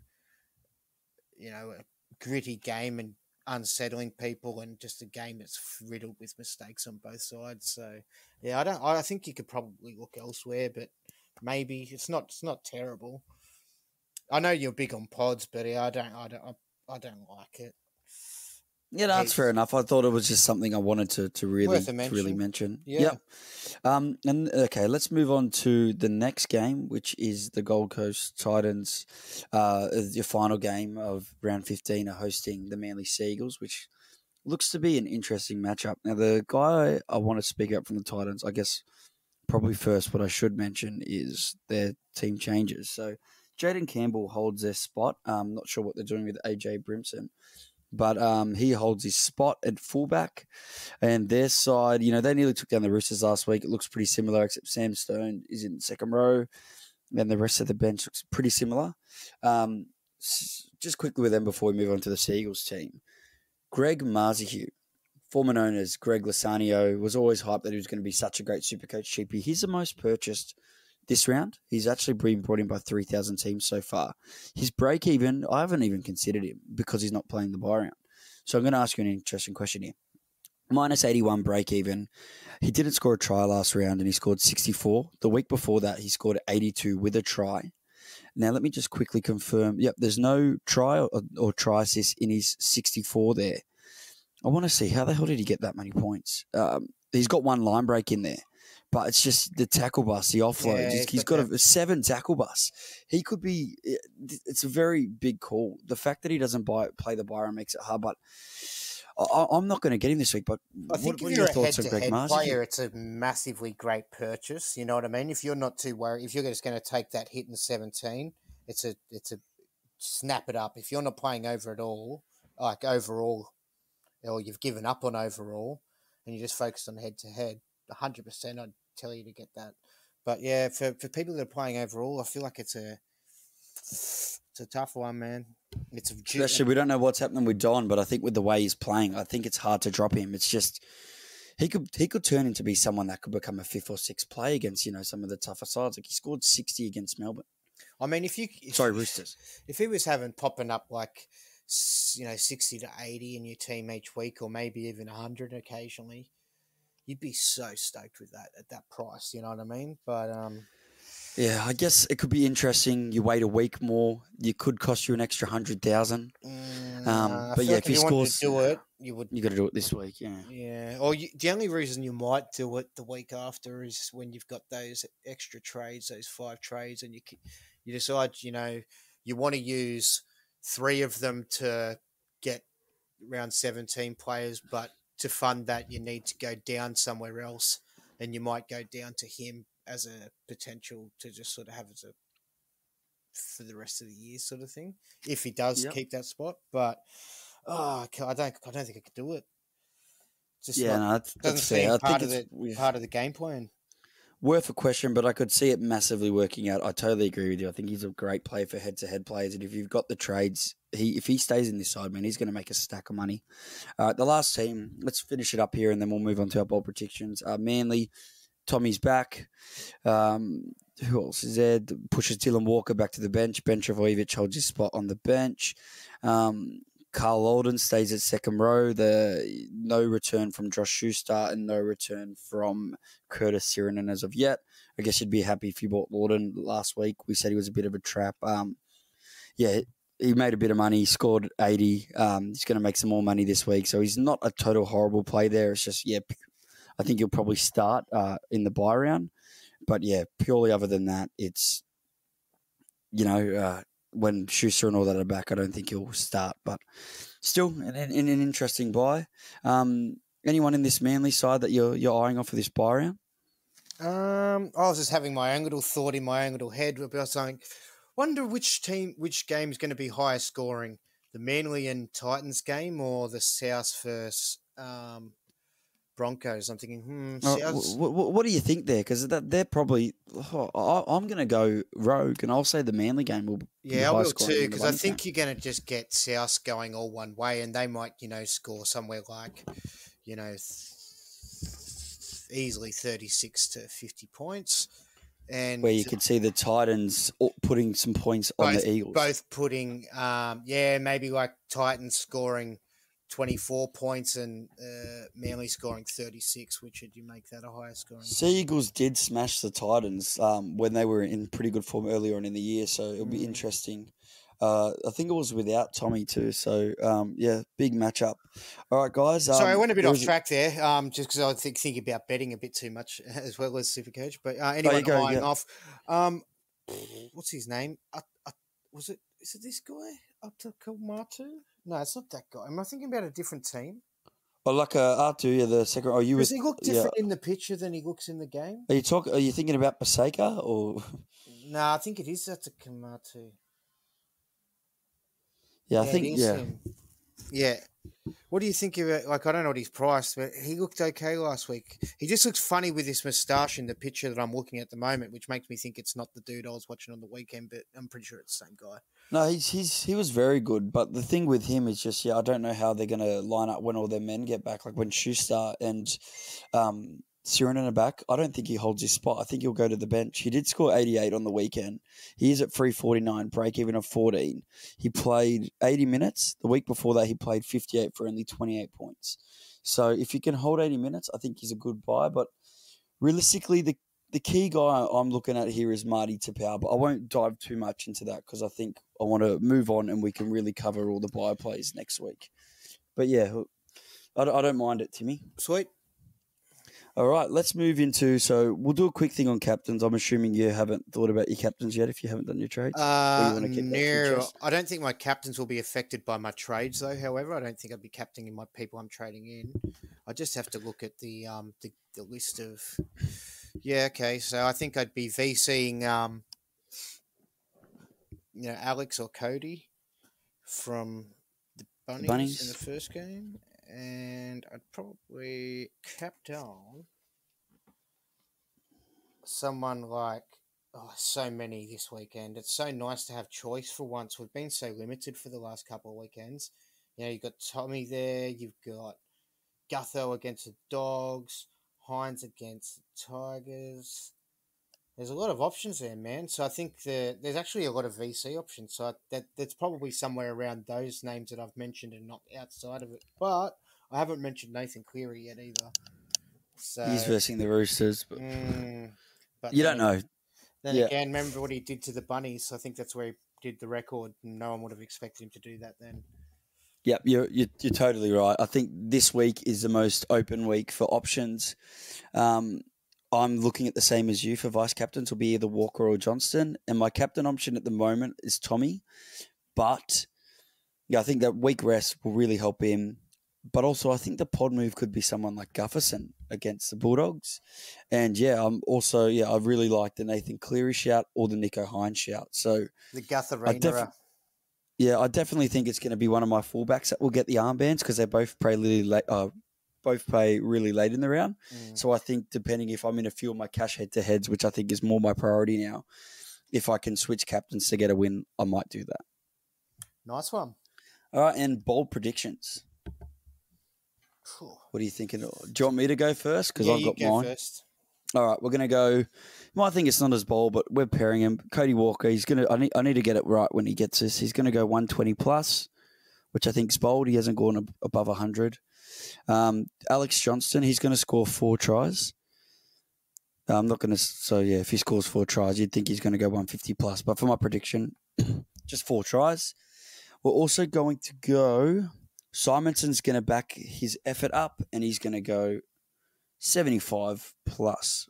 S3: a gritty game and unsettling people, and just a game that's riddled with mistakes on both sides. So, yeah, I think you could probably look elsewhere, but maybe it's not terrible. I know you're big on pods, but I don't like it.
S2: Yeah, no, that's fair enough. I thought it was just something I wanted to really mention.
S3: Yeah.
S2: And okay, let's move on to the next game, which is the Gold Coast Titans. Your final game of round 15 are hosting the Manly Seagulls, which looks to be an interesting matchup. Now, the guy I want to speak up from the Titans, I guess probably first what I should mention is their team changes. So Jaden Campbell holds their spot. I'm not sure what they're doing with AJ Brimson, but he holds his spot at fullback. And their side, they nearly took down the Roosters last week. It looks pretty similar, except Sam Stone is in the second row, and the rest of the bench looks pretty similar. Just quickly with them before we move on to the Seagulls team. Greg Marzahue, former known as Greg Lasagno, was always hyped that he was going to be such a great Supercoach cheapie. He's the most purchased this round. He's actually been brought in by 3,000 teams so far. His break even, I haven't even considered him because he's not playing the bye round. So I'm going to ask you an interesting question here. Minus 81 break even. He didn't score a try last round and he scored 64. The week before that, he scored 82 with a try. Now, let me just quickly confirm. Yep, there's no try or try assist in his 64 there. I want to see how the hell did he get that many points? He's got one line break in there. but it's just the tackle bus, the offload.
S3: Yeah,
S2: He's got a 7 tackle bus. He could be. It's a very big call. The fact that he doesn't play the Byron makes it hard. But I'm not going to get him this week. But
S3: I think
S2: what
S3: if
S2: are
S3: you're
S2: your
S3: a
S2: thoughts on Greg
S3: head-to-head
S2: Marsden?
S3: player, it's a massively great purchase. You know what I mean? If you're not too worried, if you're just going to take that hit in 17, it's a snap it up. If you're not playing over it all, like overall, or you've given up on overall, and you just focus on head-to-head, 100%, I'd tell you to get that. But yeah, for people that are playing overall, I feel like it's a tough one, man.
S2: Especially, we don't know what's happening with Don, but I think with the way he's playing, I think it's hard to drop him. It's just he could turn into be someone that could become a 5th or 6th play against some of the tougher sides. Like he scored 60 against Melbourne.
S3: I mean,
S2: Roosters.
S3: If he was popping up like 60 to 80 in your team each week, or maybe even 100 occasionally, you'd be so stoked with that at that price. You know what I mean? But
S2: yeah, I guess it could be interesting. You wait a week more, you could cost you an extra 100,000. But yeah, if he scores,
S3: to do it,
S2: you got to do it this week. Yeah,
S3: yeah. Or the only reason you might do it the week after is when you've got those extra trades, those 5 trades, and you decide you want to use 3 of them to get around 17 players, but to fund that you need to go down somewhere else, and you might go down to him as a potential to just sort of have as a for the rest of the year sort of thing, if he does keep that spot. But I don't think I could do it. Doesn't seem part of the game plan.
S2: Worth a question, but I could see it massively working out. I totally agree with you. I think he's a great player for head-to-head players, and if you've got the trades, if he stays in this side, man, he's going to make a stack of money. All right, the last team, let's finish it up here, and then we'll move on to our bold predictions. Manly, Tommy's back. Who else is there? Pushes Dylan Walker back to the bench. Ben Travojevic holds his spot on the bench. Carl Alden stays at second row. No return from Josh Schuster and no return from Curtis Sirenen as of yet. I guess you'd be happy if you bought Alden last week. We said he was a bit of a trap. Yeah, he made a bit of money. He scored 80. He's going to make some more money this week. So he's not a total horrible play there. It's just, I think he'll probably start in the buy round. But yeah, purely other than that, it's, when Schuster and all that are back, I don't think he'll start. But still, an interesting buy. Anyone in this Manly side that you're eyeing off for this buy round?
S3: I was just having my own little thought in my own little head about saying, wonder which game is going to be higher scoring, the Manly and Titans game or the South versus Broncos. I'm thinking,
S2: what do you think there? Because they're probably. I'm going to go rogue, and I'll say the Manly game will.
S3: Yeah, I will too, because I think you're going to just get South going all one way, and they might, score somewhere like, easily 36 to 50 points. And
S2: where you could see the Titans putting some points on the Eagles.
S3: Both putting, maybe like Titans scoring 24 points and Manly scoring 36, which would you make that a higher scoring?
S2: Sea Eagles did smash the Titans when they were in pretty good form earlier on in the year, so it'll be interesting. I think it was without Tommy too, so big matchup. All right, guys.
S3: Sorry, I went a bit off track there, just because I think about betting a bit too much as well as Supercoach. But anyway, eyeing off. What's his name? Is it this guy? Atakamatu? No, it's not that guy. Am I thinking about a different team?
S2: Oh, like Artu, the second. Oh,
S3: does he look different in the picture than he looks in the game?
S2: Are you thinking about Paseka or?
S3: No, I think it is Atakamatu.
S2: Yeah, I think
S3: him. Yeah. What do you think about? Like, I don't know what he's priced, but he looked okay last week. He just looks funny with his moustache in the picture that I'm looking at the moment, which makes me think it's not the dude I was watching on the weekend. But I'm pretty sure it's the same guy.
S2: No, he was very good, but the thing with him is just I don't know how they're going to line up when all their men get back. Like when Schuster and Sirenen are back, I don't think he holds his spot. I think he'll go to the bench. He did score 88 on the weekend. He is at 349, break even of 14. He played 80 minutes. The week before that, he played 58 for only 28 points. So if you can hold 80 minutes, I think he's a good buy. But realistically, the key guy I'm looking at here is Marty Tapau, but I won't dive too much into that because I think I want to move on and we can really cover all the buy plays next week. But yeah, I don't mind it, Timmy.
S3: Sweet.
S2: All right, let's move into. So we'll do a quick thing on captains. I'm assuming you haven't thought about your captains yet if you haven't done your trades. Or you want to keep that to your
S3: No,
S2: chest?
S3: I don't think my captains will be affected by my trades though. However, I don't think I'd be captaining my people I'm trading in. I just have to look at the list of. Yeah, okay. So I think I'd be VCing Alex or Cody from the Bunnies in the
S2: Bunnies.
S3: first game, and I'd probably cap down someone like so many this weekend. It's so nice to have choice for once. We've been so limited for the last couple of weekends. You've got Tommy there. You've got Gutho against the Dogs, Hines against the Tigers. There's a lot of options there, man. So I think there's actually a lot of VC options. So that's probably somewhere around those names that I've mentioned and not outside of it. But I haven't mentioned Nathan Cleary yet either. So
S2: He's versing the Roosters, but
S3: but
S2: you don't know.
S3: Then
S2: Yeah.
S3: again, remember what he did to the Bunnies. I think that's where he did the record. No one would have expected him to do that then.
S2: Yep, you're totally right. I think this week is the most open week for options. I'm looking at the same as you for vice captains. Will be either Walker or Johnston, and my captain option at the moment is Tommy. But I think that week rest will really help him. But also, I think the pod move could be someone like Gufferson against the Bulldogs. And I really like the Nathan Cleary shout or the Nico Hines shout. So
S3: the Gutherina.
S2: I definitely think it's going to be one of my fullbacks that will get the armbands because they both play really late. Both play really late in the round. So I think depending if I'm in a few of my cash head-to-heads, which I think is more my priority now, if I can switch captains to get a win, I might do that.
S3: Nice one.
S2: All right, and bold predictions. What are you thinking? Do you want me to go first? Because I've got mine.
S3: First.
S2: All right, we're going to go. I think it's not as bold, but we're pairing him. Cody Walker, he's going to. I need to get it right when he gets this. He's going to go 120 plus, which I think is bold. He hasn't gone above 100. Alex Johnston, he's going to score 4 tries. I'm not going to. So if he scores 4 tries, you'd think he's going to go 150 plus. But for my prediction, just 4 tries. We're also going to go. Simonson's going to back his effort up, and he's going to go 75 plus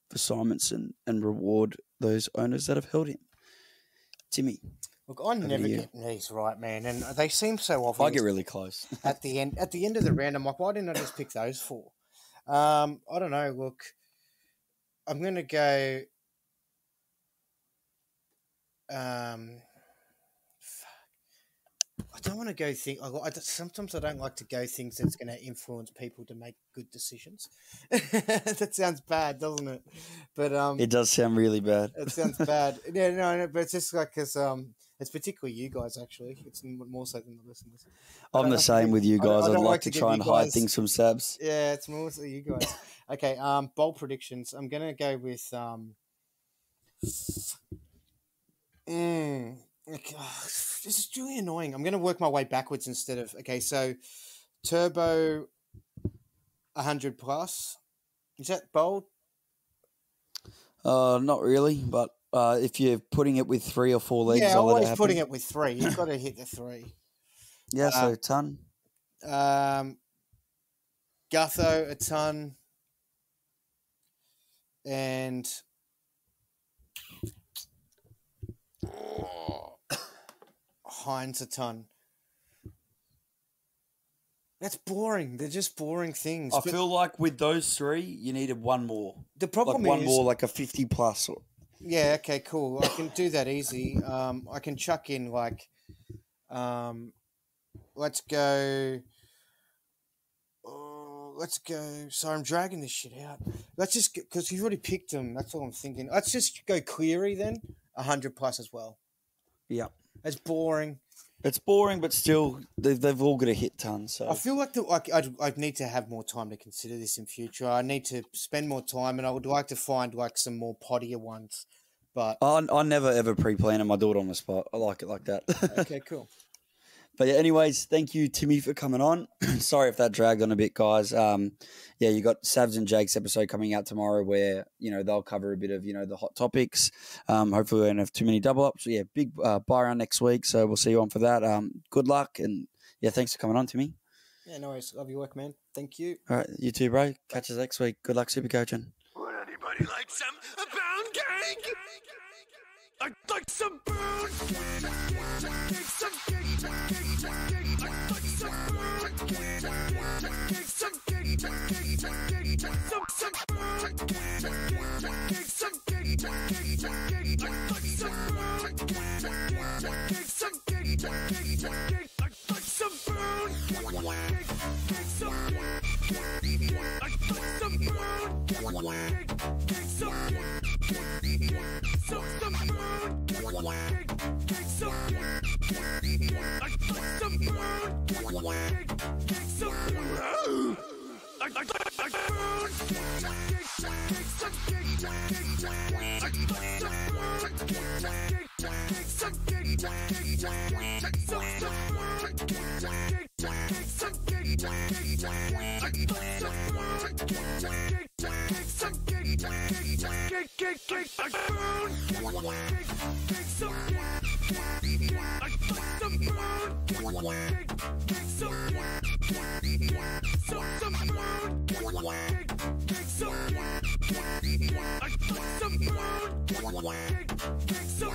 S2: for Simonson and reward those owners that have held him. Timmy.
S3: Look, I never get these right, man, and they seem so obvious.
S2: I get really close.
S3: At the end of the round, I'm like, why didn't I just pick those 4? I don't know. Look, I'm going to go... I don't want to go sometimes I don't like to go things that's going to influence people to make good decisions. That sounds bad, doesn't it? But
S2: it does sound really bad.
S3: It sounds bad. Yeah, no, but it's just like because it's particularly you guys. Actually, it's more so than the listeners.
S2: I'm the same with you guys. I'd like to try and hide things from Sabs.
S3: Yeah, it's more so you guys. Okay, bold predictions. I'm gonna go with this is really annoying. I'm going to work my way backwards instead of... Okay, so Turbo 100 plus. Is that bold?
S2: Not really, but if you're putting it with 3 or 4 legs...
S3: Yeah, always putting it with 3. You've got to hit the 3.
S2: Yeah, so a ton.
S3: Gutho, a ton. And... Hines a ton. That's boring. They're just boring things.
S2: I feel like with those 3, you needed one more.
S3: The problem
S2: one more, like a 50 plus.
S3: Yeah, okay, cool. I can do that easy. I can chuck in like, let's go. Sorry, I'm dragging this shit out. Let's just, because you've already picked them. That's all I'm thinking. Let's just go Cleary then, 100 plus as well.
S2: Yeah.
S3: It's boring.
S2: It's boring, but still, they've all got a hit ton. So
S3: I feel like I need to have more time to consider this in future. I need to spend more time, and I would like to find like some more pottier ones. But
S2: I never ever pre-plan them. I do it on the spot. I like it like that.
S3: Okay, cool.
S2: But yeah, anyways, thank you, Timmy, for coming on. Sorry if that dragged on a bit, guys. You got Savs and Jake's episode coming out tomorrow where, they'll cover a bit of, the hot topics. Hopefully we won't have too many double ups. Yeah, big buy round next week. So we'll see you on for that. Good luck. And yeah, thanks for coming on, Timmy.
S3: Yeah, no worries. Love your work, man. Thank you.
S2: All right, you too, bro. Catch us next week. Good luck, super coaching.
S4: Would anybody like some pound cake? I'd like some pound cake. Some cake. I'd like some pound cake. Some cake. Some pound cake. Some cake. I'd like some pound cake. Some cake. I'd like some pound cake. Some cake. I'd like some pound cake. Some cake. Some pound cake. Some cake. I'd like some pound cake. Some pound. I'd like pound cake. Some cake. I'd like some pound cake. Some cake. Some